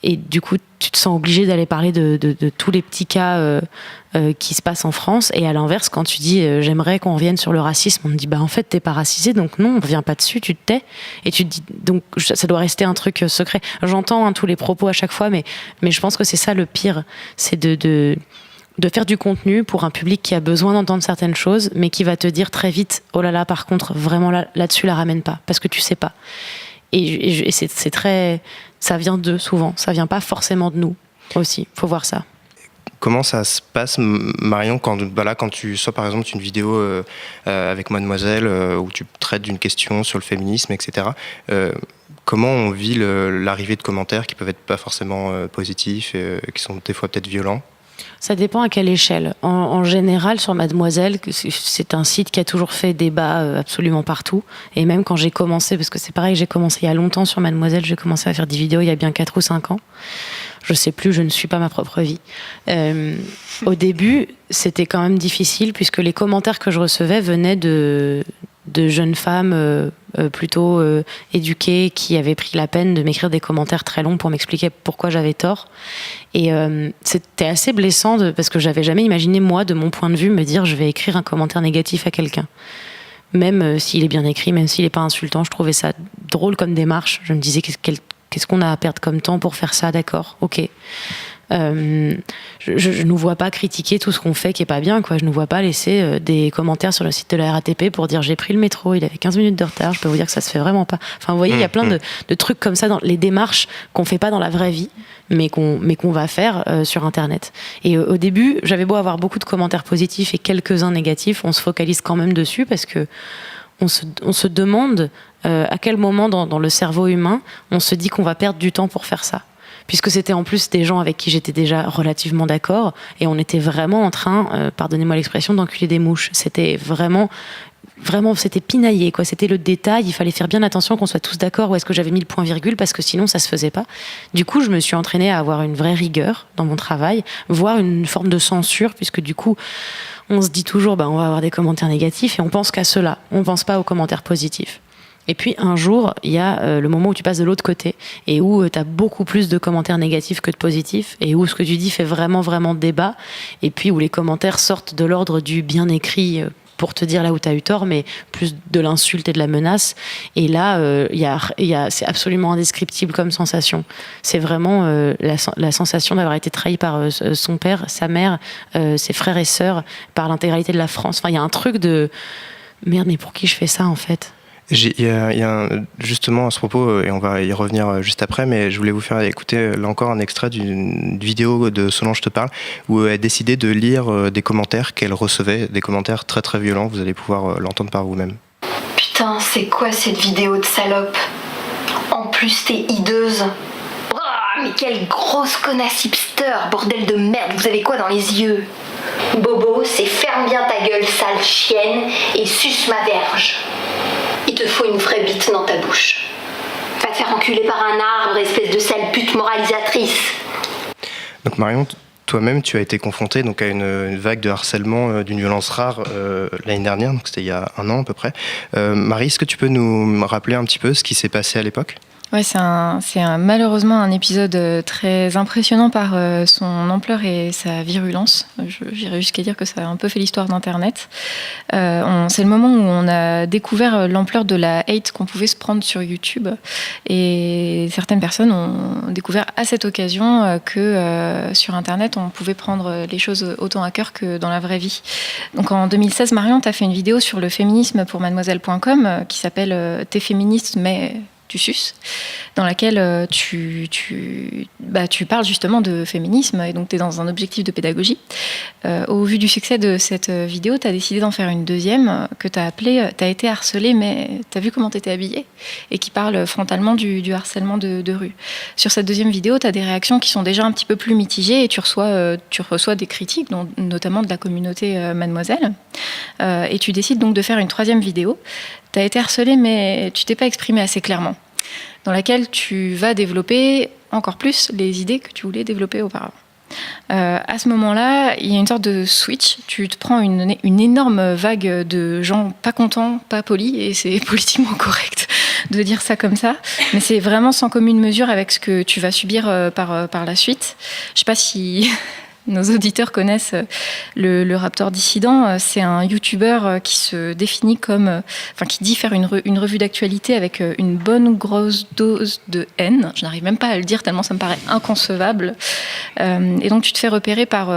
S3: Et du coup, tu te sens obligé d'aller parler de tous les petits cas qui se passent en France. Et à l'inverse, quand tu dis j'aimerais qu'on revienne sur le racisme, on te dit bah en fait t'es pas racisé, donc non, on revient pas dessus, tu te tais. Et tu te dis donc ça doit rester un truc secret. J'entends tous les propos à chaque fois, mais je pense que c'est ça le pire, c'est de faire du contenu pour un public qui a besoin d'entendre certaines choses, mais qui va te dire très vite oh là là, par contre vraiment là-dessus la ramène pas, parce que tu sais pas. Et c'est très, ça vient d'eux souvent, ça vient pas forcément de nous aussi, faut voir ça.
S1: Comment ça se passe, Marion, quand tu sors par exemple une vidéo avec Mademoiselle où tu traites d'une question sur le féminisme, etc. Comment on vit l'arrivée de commentaires qui peuvent être pas forcément positifs et qui sont des fois peut-être violents ?
S3: Ça dépend à quelle échelle. En général, sur Mademoiselle, c'est un site qui a toujours fait débat absolument partout. Et même quand j'ai commencé, parce que c'est pareil, j'ai commencé il y a longtemps sur Mademoiselle, j'ai commencé à faire des vidéos il y a bien 4 ou 5 ans. Je sais plus, je ne suis pas ma propre vie. Au début, c'était quand même difficile puisque les commentaires que je recevais venaient de jeunes femmes plutôt éduquées qui avaient pris la peine de m'écrire des commentaires très longs pour m'expliquer pourquoi j'avais tort. Et c'était assez blessant parce que j'avais jamais imaginé, moi, de mon point de vue, me dire je vais écrire un commentaire négatif à quelqu'un. Même s'il est bien écrit, même s'il n'est pas insultant, je trouvais ça drôle comme démarche. Je me disais qu'est-ce qu'on a à perdre comme temps pour faire ça, d'accord, ok. Je nous vois pas critiquer tout ce qu'on fait qui est pas bien, quoi. Je nous vois pas laisser des commentaires sur le site de la RATP pour dire j'ai pris le métro, il avait 15 minutes de retard, je peux vous dire que ça se fait vraiment pas. Enfin, vous voyez, il y a plein de trucs comme ça dans les démarches qu'on fait pas dans la vraie vie, mais qu'on va faire sur Internet. Et au début, j'avais beau avoir beaucoup de commentaires positifs et quelques-uns négatifs, on se focalise quand même dessus parce que on se demande à quel moment dans le cerveau humain on se dit qu'on va perdre du temps pour faire ça. Puisque c'était en plus des gens avec qui j'étais déjà relativement d'accord, et on était vraiment en train, pardonnez-moi l'expression, d'enculer des mouches. C'était vraiment, c'était pinaillé, quoi. C'était le détail, il fallait faire bien attention qu'on soit tous d'accord où est-ce que j'avais mis le point-virgule, parce que sinon ça se faisait pas. Du coup, je me suis entraînée à avoir une vraie rigueur dans mon travail, voire une forme de censure, puisque du coup, on se dit toujours, on va avoir des commentaires négatifs, et on pense qu'à cela, on pense pas aux commentaires positifs. Et puis un jour, il y a le moment où tu passes de l'autre côté et où tu as beaucoup plus de commentaires négatifs que de positifs et où ce que tu dis fait vraiment, vraiment débat, et puis où les commentaires sortent de l'ordre du bien écrit pour te dire là où tu as eu tort, mais plus de l'insulte et de la menace. Et là, c'est absolument indescriptible comme sensation. C'est vraiment la sensation d'avoir été trahi par son père, sa mère, ses frères et sœurs, par l'intégralité de la France. Enfin, il y a un truc de merde, mais pour qui je fais ça en fait ?
S1: Justement à ce propos, et on va y revenir juste après, mais je voulais vous faire écouter là encore un extrait d'une vidéo de Solange te parle, où elle a décidé de lire des commentaires qu'elle recevait, des commentaires très très violents. Vous allez pouvoir l'entendre par vous-même.
S8: Putain, c'est quoi cette vidéo de salope ? En plus, t'es hideuse. Oh, mais quelle grosse connasse hipster, bordel de merde, vous avez quoi dans les yeux ? Bobo, c'est ferme bien ta gueule, sale chienne, et suce ma verge. Il te faut une vraie bite dans ta bouche. Va te faire enculer par un arbre, espèce de sale pute moralisatrice.
S1: Donc Marion, toi-même, tu as été confrontée donc à une vague de harcèlement d'une violence rare l'année dernière, donc c'était il y a 1 an à peu près. Marie, est-ce que tu peux nous rappeler un petit peu ce qui s'est passé à l'époque ?
S2: Ouais, c'est malheureusement un épisode très impressionnant par son ampleur et sa virulence. J'irais jusqu'à dire que ça a un peu fait l'histoire d'Internet. C'est le moment où on a découvert l'ampleur de la hate qu'on pouvait se prendre sur YouTube. Et certaines personnes ont découvert à cette occasion que sur Internet, on pouvait prendre les choses autant à cœur que dans la vraie vie. Donc en 2016, Marion, tu as fait une vidéo sur le féminisme pour mademoiselle.com qui s'appelle « T'es féministe, mais... tu suces », dans laquelle tu parles justement de féminisme, et donc tu es dans un objectif de pédagogie. Au vu du succès de cette vidéo, tu as décidé d'en faire une deuxième que tu as appelée « T'as été harcelée, mais t'as vu comment t'étais habillée ?» et qui parle frontalement du harcèlement de rue. Sur cette deuxième vidéo, tu as des réactions qui sont déjà un petit peu plus mitigées et tu reçois des critiques, notamment de la communauté Mademoiselle. Et tu décides donc de faire une troisième vidéo tu as été harcelé, mais tu t'es pas exprimé assez clairement, dans laquelle tu vas développer encore plus les idées que tu voulais développer auparavant. À ce moment-là, il y a une sorte de switch. Tu te prends une énorme vague de gens pas contents, pas polis, et c'est politiquement correct de dire ça comme ça, mais c'est vraiment sans commune mesure avec ce que tu vas subir par la suite. Je sais pas si nos auditeurs connaissent le Raptor Dissident. C'est un YouTuber qui se définit comme, qui dit faire une revue d'actualité avec une bonne grosse dose de haine. Je n'arrive même pas à le dire tellement ça me paraît inconcevable. Et donc tu te fais repérer par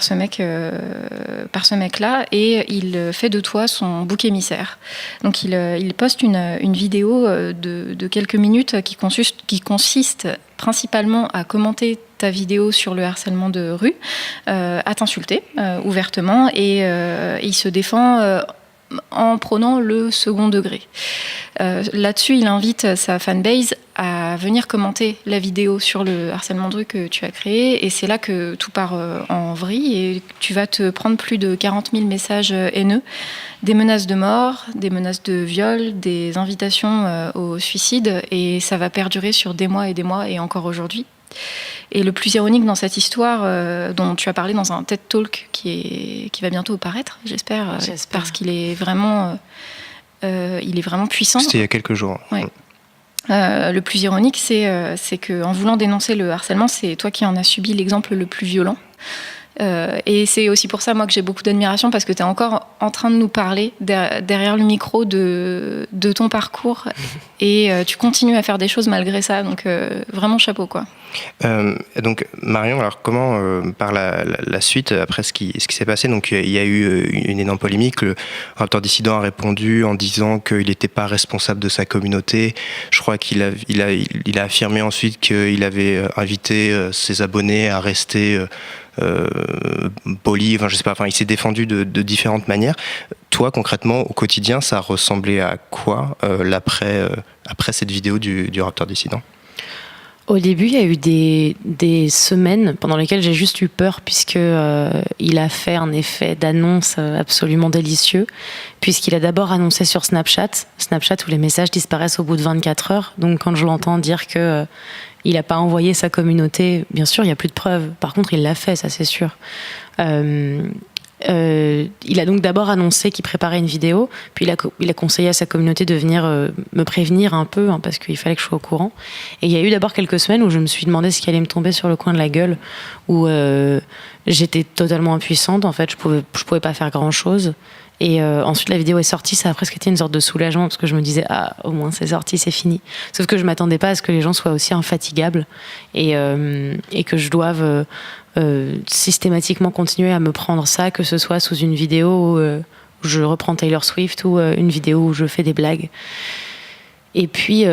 S2: ce mec-là, et il fait de toi son bouc émissaire. Donc il poste une vidéo de quelques minutes qui consiste principalement à commenter ta vidéo sur le harcèlement de rue, à t'insulter ouvertement, et il se défend en prônant le second degré. Là-dessus, il invite sa fanbase à venir commenter la vidéo sur le harcèlement de rue que tu as créé, et c'est là que tout part en vrille, et tu vas te prendre plus de 40 000 messages haineux, des menaces de mort, des menaces de viol, des invitations au suicide, et ça va perdurer sur des mois, et encore aujourd'hui. Et le plus ironique dans cette histoire, dont tu as parlé dans un TED Talk qui va bientôt paraître, j'espère. Parce qu'il est vraiment puissant.
S1: C'était il y a quelques jours.
S2: Ouais. Le plus ironique, c'est qu'en voulant dénoncer le harcèlement, c'est toi qui en as subi l'exemple le plus violent. Et c'est aussi pour ça, moi, que j'ai beaucoup d'admiration, parce que tu es encore en train de nous parler derrière le micro de ton parcours, et tu continues à faire des choses malgré ça, donc vraiment chapeau, quoi.
S1: Donc Marion, alors comment par la suite, après ce qui s'est passé, donc il y a eu une énorme polémique. Le Raptor Dissident a répondu en disant qu'il n'était pas responsable de sa communauté. Je crois qu'il a affirmé ensuite qu'il avait invité ses abonnés à rester poli, je sais pas, il s'est défendu de différentes manières. Toi, concrètement, au quotidien, ça ressemblait à quoi après cette vidéo du Raptor Dissident ?
S3: Au début, il y a eu des semaines pendant lesquelles j'ai juste eu peur, puisque il a fait un effet d'annonce absolument délicieux, puisqu'il a d'abord annoncé sur Snapchat où les messages disparaissent au bout de 24 heures. Donc quand je l'entends dire que il n'a pas envoyé sa communauté, bien sûr, il n'y a plus de preuves. Par contre, il l'a fait, ça c'est sûr. Il a donc d'abord annoncé qu'il préparait une vidéo, puis il a conseillé à sa communauté de venir me prévenir un peu, parce qu'il fallait que je sois au courant. Et il y a eu d'abord quelques semaines où je me suis demandé ce qui allait me tomber sur le coin de la gueule, où j'étais totalement impuissante, en fait, je pouvais pas faire grand-chose. Et ensuite, la vidéo est sortie, ça a presque été une sorte de soulagement, parce que je me disais, au moins c'est sorti, c'est fini. Sauf que je m'attendais pas à ce que les gens soient aussi infatigables, et que je doive systématiquement continuer à me prendre ça, que ce soit sous une vidéo où je reprends Taylor Swift, ou une vidéo où je fais des blagues. Et puis,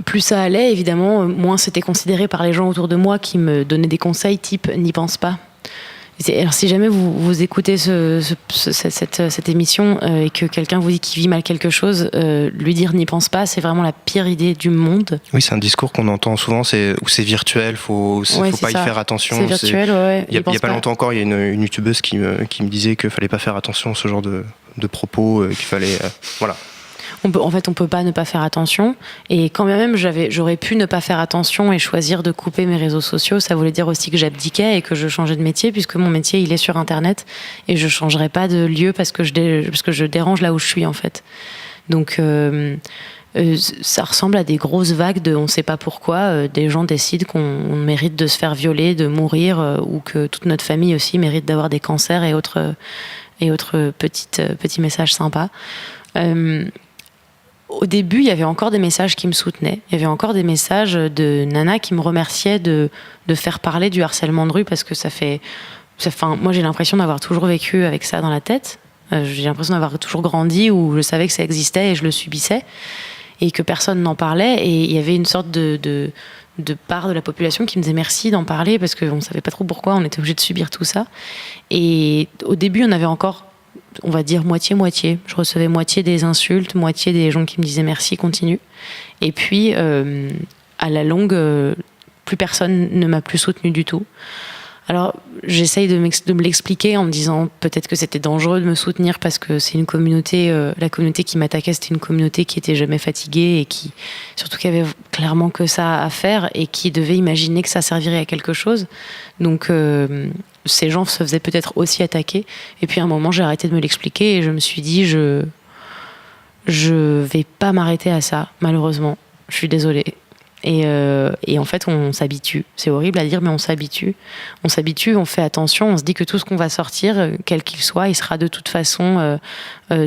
S3: plus ça allait, évidemment, moins c'était considéré par les gens autour de moi qui me donnaient des conseils type « n'y pense pas ». Alors, si jamais vous écoutez cette émission et que quelqu'un vous dit qu'il vit mal quelque chose, lui dire n'y pense pas, c'est vraiment la pire idée du monde.
S1: Oui, c'est un discours qu'on entend souvent, où c'est virtuel, faut pas y faire attention.
S3: C'est virtuel, ouais.
S1: Il y a pas longtemps encore, il y a une youtubeuse qui me disait qu'il fallait pas faire attention à ce genre de propos, qu'il fallait, voilà.
S3: On peut pas ne pas faire attention. Et quand même, j'aurais pu ne pas faire attention et choisir de couper mes réseaux sociaux. Ça voulait dire aussi que j'abdiquais et que je changeais de métier, puisque mon métier, il est sur Internet. Et je changerais pas de lieu parce que je dérange là où je suis, en fait. Donc, ça ressemble à des grosses vagues de on sait pas pourquoi. Des gens décident qu'on mérite de se faire violer, de mourir, ou que toute notre famille aussi mérite d'avoir des cancers et autres petits messages sympas. Au début, il y avait encore des messages qui me soutenaient. Il y avait encore des messages de nanas qui me remerciaient de faire parler du harcèlement de rue, parce que moi, j'ai l'impression d'avoir toujours vécu avec ça dans la tête. J'ai l'impression d'avoir toujours grandi où je savais que ça existait et je le subissais, et que personne n'en parlait. Et il y avait une sorte de part de la population qui me disait merci d'en parler, parce qu'on ne savait pas trop pourquoi on était obligé de subir tout ça. Et au début, on avait encore, on va dire, moitié-moitié. Je recevais moitié des insultes, moitié des gens qui me disaient merci, continue. Et puis, à la longue, plus personne ne m'a plus soutenue du tout. Alors, j'essaye de me l'expliquer en me disant peut-être que c'était dangereux de me soutenir parce que c'est une communauté, la communauté qui m'attaquait, c'était une communauté qui était jamais fatiguée et surtout qui avait clairement que ça à faire et qui devait imaginer que ça servirait à quelque chose. Donc, ces gens se faisaient peut-être aussi attaquer. Et puis, à un moment, j'ai arrêté de me l'expliquer et je me suis dit, je vais pas m'arrêter à ça, malheureusement. Je suis désolée. Et en fait, on s'habitue. C'est horrible à dire, mais on s'habitue. On s'habitue, on fait attention, on se dit que tout ce qu'on va sortir, quel qu'il soit, il sera de toute façon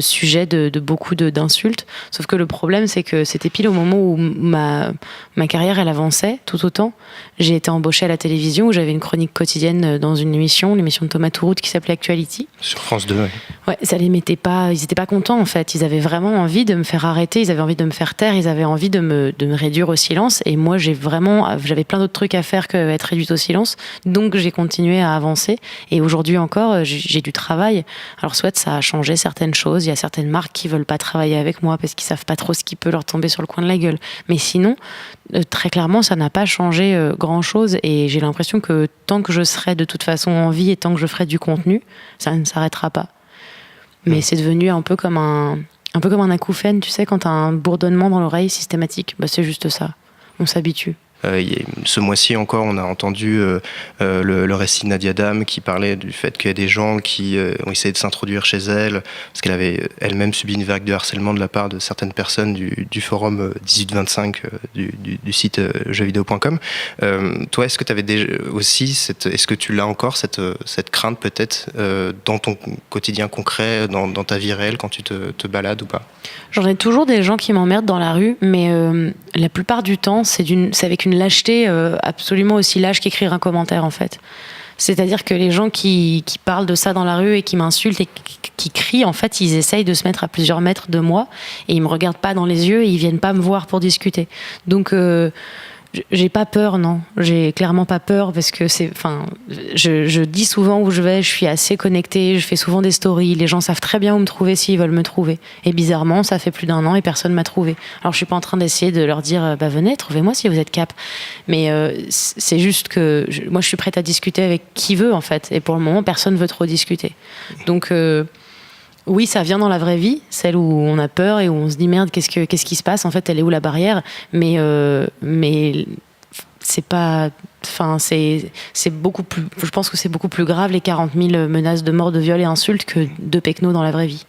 S3: sujet de beaucoup d'insultes. Sauf que le problème, c'est que c'était pile au moment où ma carrière, elle avançait tout autant. J'ai été embauchée à la télévision où j'avais une chronique quotidienne dans l'émission de Thomas Touroute qui s'appelait Actuality.
S1: Sur France 2, oui.
S3: Ouais, ça les mettait pas, ils étaient pas contents en fait. Ils avaient vraiment envie de me faire arrêter, ils avaient envie de me faire taire, ils avaient envie de me réduire au silence. Et moi, j'avais plein d'autres trucs à faire qu'être réduite au silence. Donc, j'ai continué à avancer. Et aujourd'hui encore, j'ai du travail. Alors, soit ça a changé certaines choses. Il y a certaines marques qui veulent pas travailler avec moi parce qu'ils savent pas trop ce qui peut leur tomber sur le coin de la gueule. Mais sinon, très clairement, ça n'a pas changé grand-chose. Et j'ai l'impression que tant que je serai de toute façon en vie et tant que je ferai du contenu, ça ne s'arrêtera pas. Mais c'est devenu un peu comme un acouphène, tu sais, quand t'as un bourdonnement dans l'oreille systématique. Bah, c'est juste ça. On s'habitue.
S1: Ce mois-ci encore, on a entendu le récit de Nadia Dame qui parlait du fait qu'il y a des gens qui ont essayé de s'introduire chez elle parce qu'elle avait elle-même subi une vague de harcèlement de la part de certaines personnes du forum 1825 du site jeuxvideo.com. Toi, est-ce que tu avais déjà aussi est-ce que tu l'as encore cette crainte peut-être dans ton quotidien concret, dans ta vie réelle quand tu te balades ou pas?
S3: J'en ai toujours des gens qui m'emmerdent dans la rue, mais la plupart du temps, c'est avec une lâcheté absolument aussi lâche qu'écrire un commentaire, en fait. C'est-à-dire que les gens qui parlent de ça dans la rue et qui m'insultent et qui crient, en fait, ils essayent de se mettre à plusieurs mètres de moi et ils me regardent pas dans les yeux et ils viennent pas me voir pour discuter. Donc, j'ai pas peur, non. J'ai clairement pas peur parce que je dis souvent où je vais, je suis assez connectée, je fais souvent des stories, les gens savent très bien où me trouver s'ils veulent me trouver. Et bizarrement, ça fait plus d'1 an et personne m'a trouvé. Alors je suis pas en train d'essayer de leur dire, venez, trouvez-moi si vous êtes cap. Mais c'est juste que moi je suis prête à discuter avec qui veut en fait. Et pour le moment, personne veut trop discuter. Donc oui, ça vient dans la vraie vie, celle où on a peur et où on se dit merde, qu'est-ce qui se passe? En fait, elle est où la barrière? Mais c'est pas, c'est beaucoup plus. Je pense que c'est beaucoup plus grave les 40 000 menaces de mort, de viol et insultes que de pecno dans la vraie vie.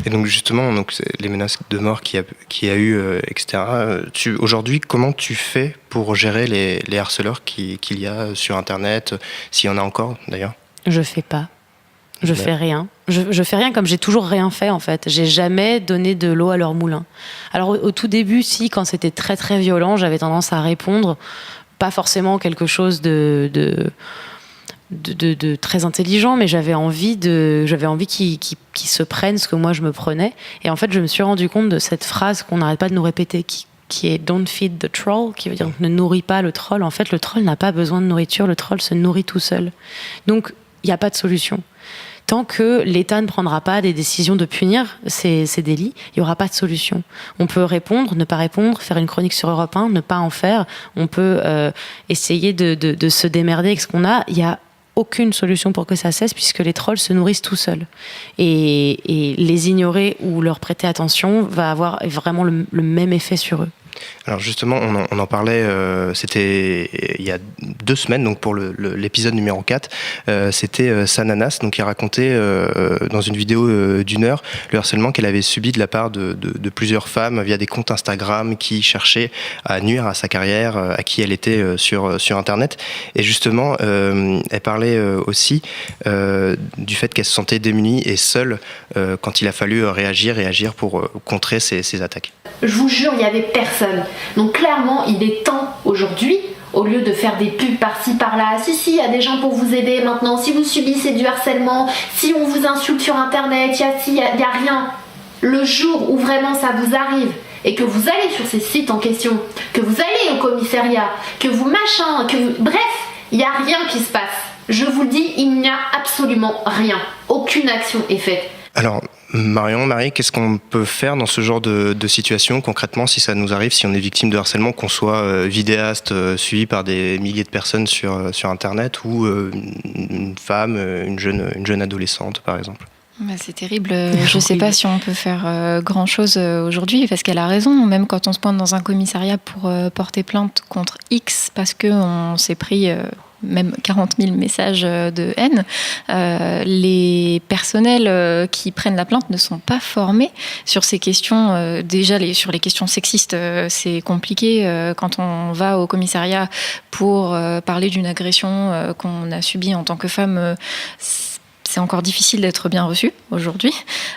S1: Et donc justement, les menaces de mort qu'il y a eu, etc. Aujourd'hui, comment tu fais pour gérer les harceleurs qu'il y a sur Internet, s'il y en a encore d'ailleurs?
S3: Je fais pas. Je fais rien. Je fais rien comme j'ai toujours rien fait en fait. J'ai jamais donné de l'eau à leur moulin. Alors au tout début, si, quand c'était très très violent, j'avais tendance à répondre, pas forcément quelque chose de très intelligent, mais j'avais envie qu'ils se prennent ce que moi je me prenais. Et en fait, je me suis rendu compte de cette phrase qu'on n'arrête pas de nous répéter, qui est don't feed the troll, qui veut dire ne nourris pas le troll. En fait, le troll n'a pas besoin de nourriture, le troll se nourrit tout seul. Donc, il n'y a pas de solution. Tant que l'État ne prendra pas des décisions de punir ces délits, il n'y aura pas de solution. On peut répondre, ne pas répondre, faire une chronique sur Europe 1, ne pas en faire. On peut essayer de se démerder avec ce qu'on a. Il n'y a aucune solution pour que ça cesse, puisque les trolls se nourrissent tout seuls. Et les ignorer ou leur prêter attention va avoir vraiment le même effet sur eux.
S1: Alors justement, on en parlait, c'était il y a 2 semaines, donc pour l'épisode numéro 4, c'était Sananas, donc qui racontait dans une vidéo d'1 heure le harcèlement qu'elle avait subi de la part de plusieurs femmes via des comptes Instagram qui cherchaient à nuire à sa carrière, à qui elle était sur Internet. Et justement, elle parlait aussi du fait qu'elle se sentait démunie et seule quand il a fallu réagir pour contrer ces attaques.
S8: Je vous jure, il n'y avait personne. Donc clairement, il est temps aujourd'hui, au lieu de faire des pubs par-ci par-là, si, il y a des gens pour vous aider maintenant, si vous subissez du harcèlement, si on vous insulte sur Internet, il n'y a rien. Le jour où vraiment ça vous arrive, et que vous allez sur ces sites en question, que vous allez au commissariat, que vous bref, il n'y a rien qui se passe. Je vous dis, il n'y a absolument rien. Aucune action est faite.
S1: Alors, Marion, Marie, qu'est-ce qu'on peut faire dans ce genre de situation concrètement si ça nous arrive, si on est victime de harcèlement, qu'on soit vidéaste suivi par des milliers de personnes sur Internet ou une femme, une jeune adolescente par exemple?
S2: C'est terrible. Je ne sais pas si on peut faire grand-chose aujourd'hui, parce qu'elle a raison. Même quand on se pointe dans un commissariat pour porter plainte contre X, parce qu'on s'est pris même 40 000 messages de haine, les personnels qui prennent la plainte ne sont pas formés sur ces questions. Déjà, sur les questions sexistes, c'est compliqué quand on va au commissariat pour parler d'une agression qu'on a subie en tant que femme. C'est encore difficile d'être bien reçu aujourd'hui.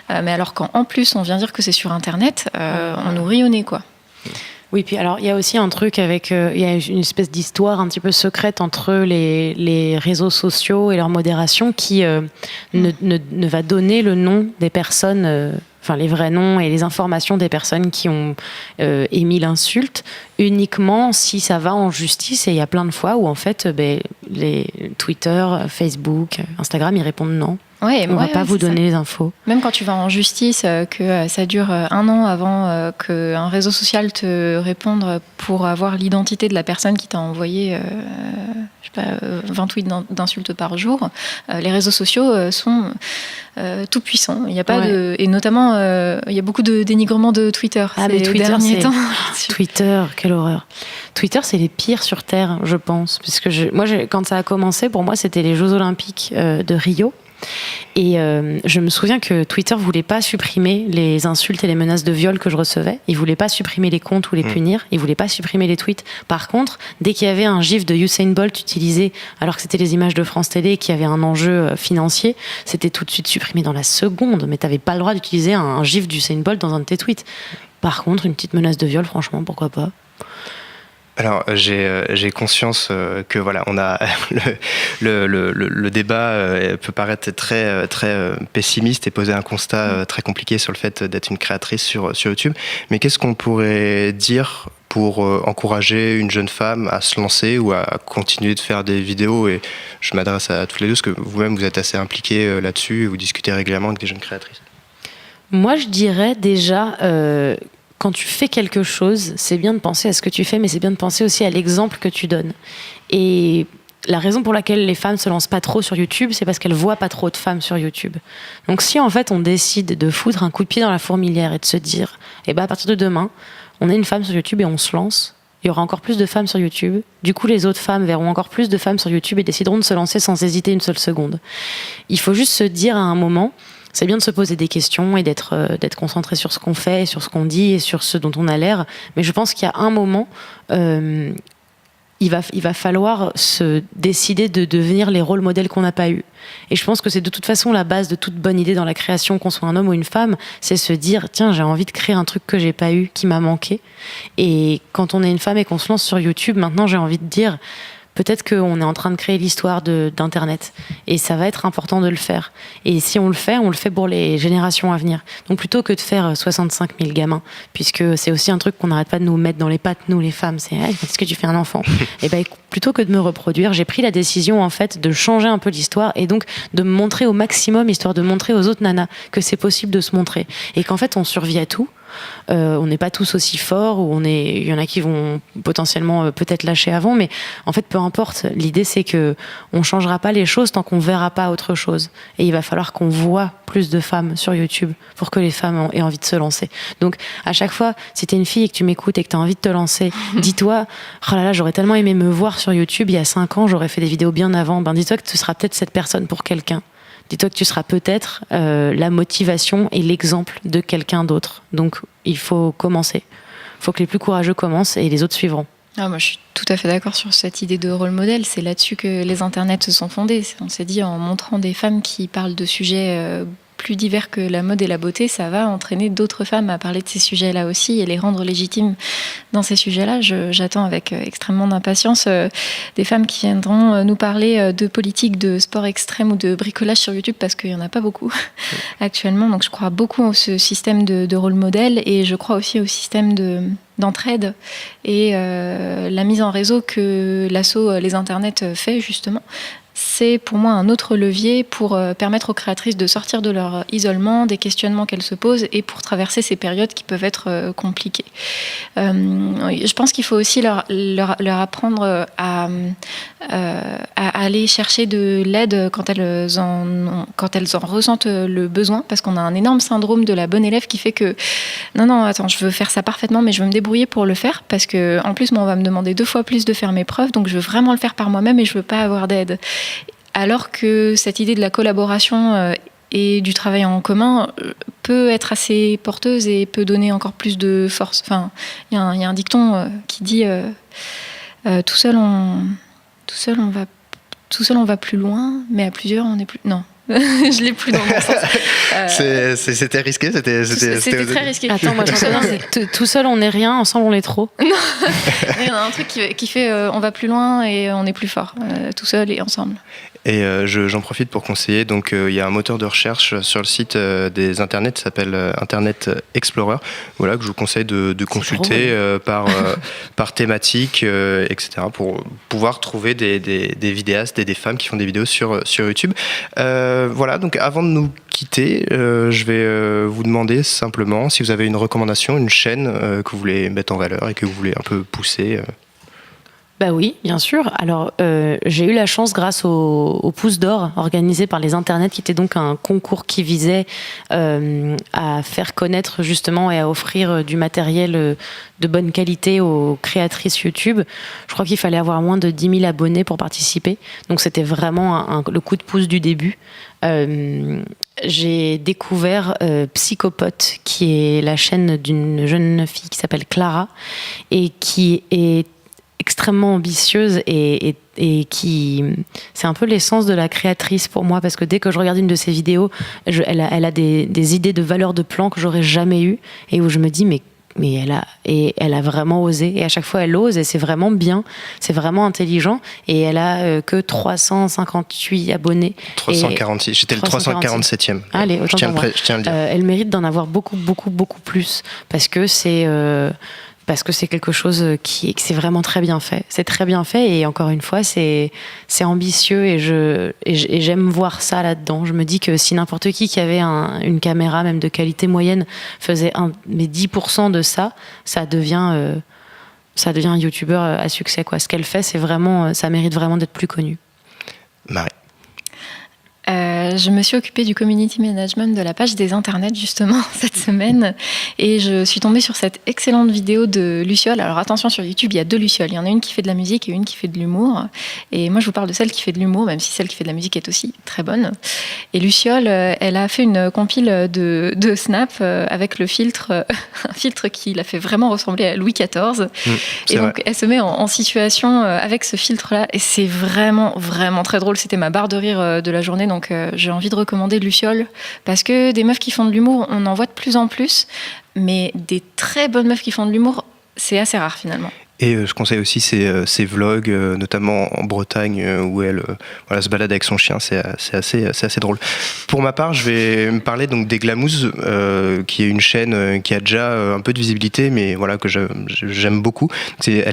S2: Mais alors quand en plus on vient dire que c'est sur Internet, on nous rit au nez, quoi.
S3: Oui, puis alors il y a aussi un truc avec, il y a une espèce d'histoire un petit peu secrète entre les réseaux sociaux et leur modération qui ne va donner le nom des personnes, enfin les vrais noms et les informations des personnes qui ont émis l'insulte uniquement si ça va en justice. Et il y a plein de fois où en fait les Twitter, Facebook, Instagram, ils répondent non.
S2: Ouais,
S3: on ne va pas vous donner les infos.
S2: Même quand tu vas en justice, que ça dure 1 an avant qu'un réseau social te réponde pour avoir l'identité de la personne qui t'a envoyé 20 tweets d'insultes par jour, les réseaux sociaux sont tout puissants. Il y a pas et notamment, il y a beaucoup de dénigrement de Twitter.
S3: Mais Twitter,
S2: temps.
S3: Twitter, quelle horreur. Twitter, c'est les pires sur Terre, je pense. Puisque quand ça a commencé, pour moi, c'était les Jeux Olympiques de Rio. Et je me souviens que Twitter voulait pas supprimer les insultes et les menaces de viol que je recevais. Il voulait pas supprimer les comptes ou les punir. Il voulait pas supprimer les tweets. Par contre, dès qu'il y avait un gif de Usain Bolt utilisé, alors que c'était les images de France Télé et qu'il y avait un enjeu financier, c'était tout de suite supprimé dans la seconde. Mais t'avais pas le droit d'utiliser un gif d'Usain Bolt dans un de tes tweets. Par contre, une petite menace de viol, franchement, pourquoi pas?
S1: Alors j'ai conscience que voilà, on a le débat peut paraître très pessimiste et poser un constat très compliqué sur le fait d'être une créatrice sur YouTube. Mais qu'est-ce qu'on pourrait dire pour encourager une jeune femme à se lancer ou à continuer de faire des vidéos? Et je m'adresse à toutes les deux, parce que vous-même vous êtes assez impliqués là-dessus, vous discutez régulièrement avec des jeunes créatrices.
S3: Moi, je dirais déjà, quand tu fais quelque chose, c'est bien de penser à ce que tu fais, mais c'est bien de penser aussi à l'exemple que tu donnes. Et la raison pour laquelle les femmes se lancent pas trop sur YouTube, c'est parce qu'elles voient pas trop de femmes sur YouTube. Donc si en fait on décide de foutre un coup de pied dans la fourmilière et de se dire, à partir de demain, on est une femme sur YouTube et on se lance, il y aura encore plus de femmes sur YouTube. Du coup, les autres femmes verront encore plus de femmes sur YouTube et décideront de se lancer sans hésiter une seule seconde. Il faut juste se dire à un moment, c'est bien de se poser des questions et d'être concentré sur ce qu'on fait, sur ce qu'on dit et sur ce dont on a l'air. Mais je pense qu'il y a un moment, il va falloir se décider de devenir les rôles modèles qu'on n'a pas eus. Et je pense que c'est de toute façon la base de toute bonne idée dans la création, qu'on soit un homme ou une femme, c'est se dire, tiens, j'ai envie de créer un truc que j'ai pas eu, qui m'a manqué. Et quand on est une femme et qu'on se lance sur YouTube, maintenant j'ai envie de dire, peut-être qu'on est en train de créer l'histoire d'Internet. Et ça va être important de le faire. Et si on le fait pour les générations à venir. Donc plutôt que de faire 65 000 gamins, puisque c'est aussi un truc qu'on n'arrête pas de nous mettre dans les pattes, nous les femmes, c'est hey, est-ce que tu fais un enfant? Et plutôt que de me reproduire, j'ai pris la décision en fait de changer un peu l'histoire et donc de me montrer au maximum, histoire de montrer aux autres nanas que c'est possible de se montrer. Et qu'en fait on survit à tout. On n'est pas tous aussi forts, il y en a qui vont potentiellement peut-être lâcher avant, mais en fait peu importe, l'idée c'est que on changera pas les choses tant qu'on verra pas autre chose, et il va falloir qu'on voit plus de femmes sur YouTube pour que les femmes aient envie de se lancer. Donc à chaque fois, si t'es une fille et que tu m'écoutes et que t'as envie de te lancer, dis-toi, oh là là, j'aurais tellement aimé me voir sur YouTube il y a 5 ans, j'aurais fait des vidéos bien avant. Dis-toi que tu seras peut-être cette personne pour quelqu'un. Dis-toi que tu seras peut-être la motivation et l'exemple de quelqu'un d'autre. Donc, il faut commencer. Il faut que les plus courageux commencent et les autres suivront.
S2: Moi, je suis tout à fait d'accord sur cette idée de rôle modèle. C'est là-dessus que les internets se sont fondés. On s'est dit, en montrant des femmes qui parlent de sujets plus divers que la mode et la beauté, ça va entraîner d'autres femmes à parler de ces sujets-là aussi et les rendre légitimes dans ces sujets-là. J'attends avec extrêmement d'impatience des femmes qui viendront nous parler de politique, de sport extrême ou de bricolage sur YouTube, parce qu'il n'y en a pas beaucoup actuellement. Donc je crois beaucoup à ce système de rôle modèle, et je crois aussi au système d'entraide et la mise en réseau que l'asso Les Internets fait justement. c'est pour moi un autre levier pour permettre aux créatrices de sortir de leur isolement, des questionnements qu'elles se posent et pour traverser ces périodes qui peuvent être compliquées. Je pense qu'il faut aussi leur apprendre à aller chercher de l'aide quand elles en ressentent le besoin, parce qu'on a un énorme syndrome de la bonne élève qui fait que non, attends, je veux faire ça parfaitement, mais je veux me débrouiller pour le faire, parce que en plus, moi, on va me demander 2 fois plus de faire mes preuves, donc je veux vraiment le faire par moi-même et je veux pas avoir d'aide. Alors que cette idée de la collaboration et du travail en commun peut être assez porteuse et peut donner encore plus de force. Enfin, il y a un dicton qui dit tout seul on va plus loin, mais à plusieurs on est plus. Non. Je l'ai plus dans mon sens.
S1: C'était risqué, c'était
S2: très risqué.
S3: Attends, moi tout seul on n'est rien, ensemble on est trop.
S2: Non. Il y en a un truc qui fait on va plus loin et on est plus fort, tout seul et ensemble.
S1: Et j'en profite pour conseiller. Donc, il y a un moteur de recherche sur le site des internets qui s'appelle Internet Explorer. Voilà, que je vous conseille de consulter par thématique, etc. pour pouvoir trouver des vidéastes et des femmes qui font des vidéos sur YouTube. Voilà, donc avant de nous quitter, je vais vous demander simplement si vous avez une recommandation, une chaîne que vous voulez mettre en valeur et que vous voulez un peu pousser.
S3: Bah oui, bien sûr. Alors, j'ai eu la chance, grâce au Pouce d'Or organisé par les internets, qui était donc un concours qui visait à faire connaître justement et à offrir du matériel de bonne qualité aux créatrices YouTube. Je crois qu'il fallait avoir moins de 10 000 abonnés pour participer. Donc, c'était vraiment le coup de pouce du début. J'ai découvert Psychopote, qui est la chaîne d'une jeune fille qui s'appelle Clara et qui est extrêmement ambitieuse et qui c'est un peu l'essence de la créatrice pour moi, parce que dès que je regarde une de ses vidéos, elle a des idées de valeur de plan que j'aurais jamais eues et où je me dis mais elle a vraiment osé, et à chaque fois elle ose et c'est vraiment bien, c'est vraiment intelligent, et elle a que 358 abonnés.
S1: 346, j'étais le 347e.
S3: Allez,
S1: je tiens à le dire.
S3: Elle mérite d'en avoir beaucoup plus, parce que c'est quelque chose qui c'est vraiment très bien fait. C'est très bien fait, et encore une fois, c'est ambitieux, et j'aime voir ça là-dedans. Je me dis que si n'importe qui avait une caméra, même de qualité moyenne, faisait mais 10% de ça devient un youtubeur à succès, quoi. Ce qu'elle fait, ça mérite vraiment d'être plus connu.
S1: Marie.
S2: Je me suis occupée du community management de la page des internets justement cette semaine, et je suis tombée sur cette excellente vidéo de Luciole. Alors attention, sur YouTube il y a 2 Lucioles, il y en a une qui fait de la musique et une qui fait de l'humour, et moi je vous parle de celle qui fait de l'humour, même si celle qui fait de la musique est aussi très bonne. Et Luciole, elle a fait une compile de Snap avec le filtre, un filtre qui l'a fait vraiment ressembler à Louis XIV, et donc vrai. Elle se met en situation avec ce filtre là, et c'est vraiment très drôle. C'était ma barre de rire de la journée, donc j'ai envie de recommander Luciole, parce que des meufs qui font de l'humour, on en voit de plus en plus, mais des très bonnes meufs qui font de l'humour, c'est assez rare finalement.
S1: Et je conseille aussi ses vlogs, notamment en Bretagne, où elle se balade avec son chien. C'est assez drôle. Pour ma part, je vais me parler donc des Glamouz, qui est une chaîne qui a déjà un peu de visibilité, mais voilà, que j'aime beaucoup. C'est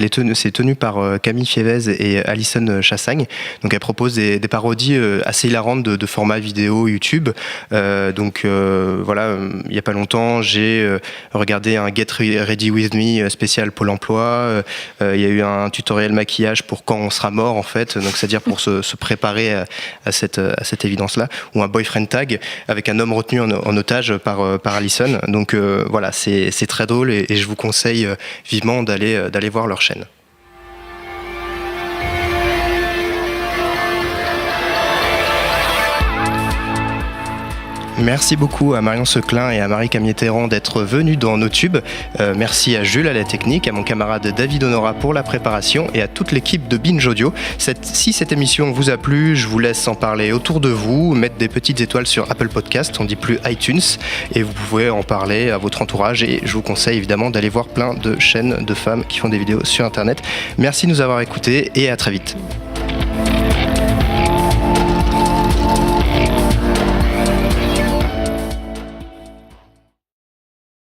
S1: tenu par Camille Fievez et Alison Chassagne. Donc elle propose des parodies assez hilarantes de format vidéo YouTube. Voilà, il n'y a pas longtemps, j'ai regardé un Get Ready With Me spécial Pôle emploi. Il y a eu un tutoriel maquillage pour quand on sera mort, en fait, donc c'est-à-dire pour se préparer à cette évidence-là, ou un boyfriend tag avec un homme retenu en otage par Alison. Donc voilà, c'est très drôle, et je vous conseille vivement d'aller voir leur chaîne. Merci beaucoup à Marion Seclin et à Marie Camier-Théran d'être venus dans nos tubes. Merci à Jules à la technique, à mon camarade David Honora pour la préparation, et à toute l'équipe de Binge Audio. Si cette émission vous a plu, je vous laisse en parler autour de vous, mettre des petites étoiles sur Apple Podcast, on dit plus iTunes, et vous pouvez en parler à votre entourage, et je vous conseille évidemment d'aller voir plein de chaînes de femmes qui font des vidéos sur Internet. Merci de nous avoir écoutés, et à très vite.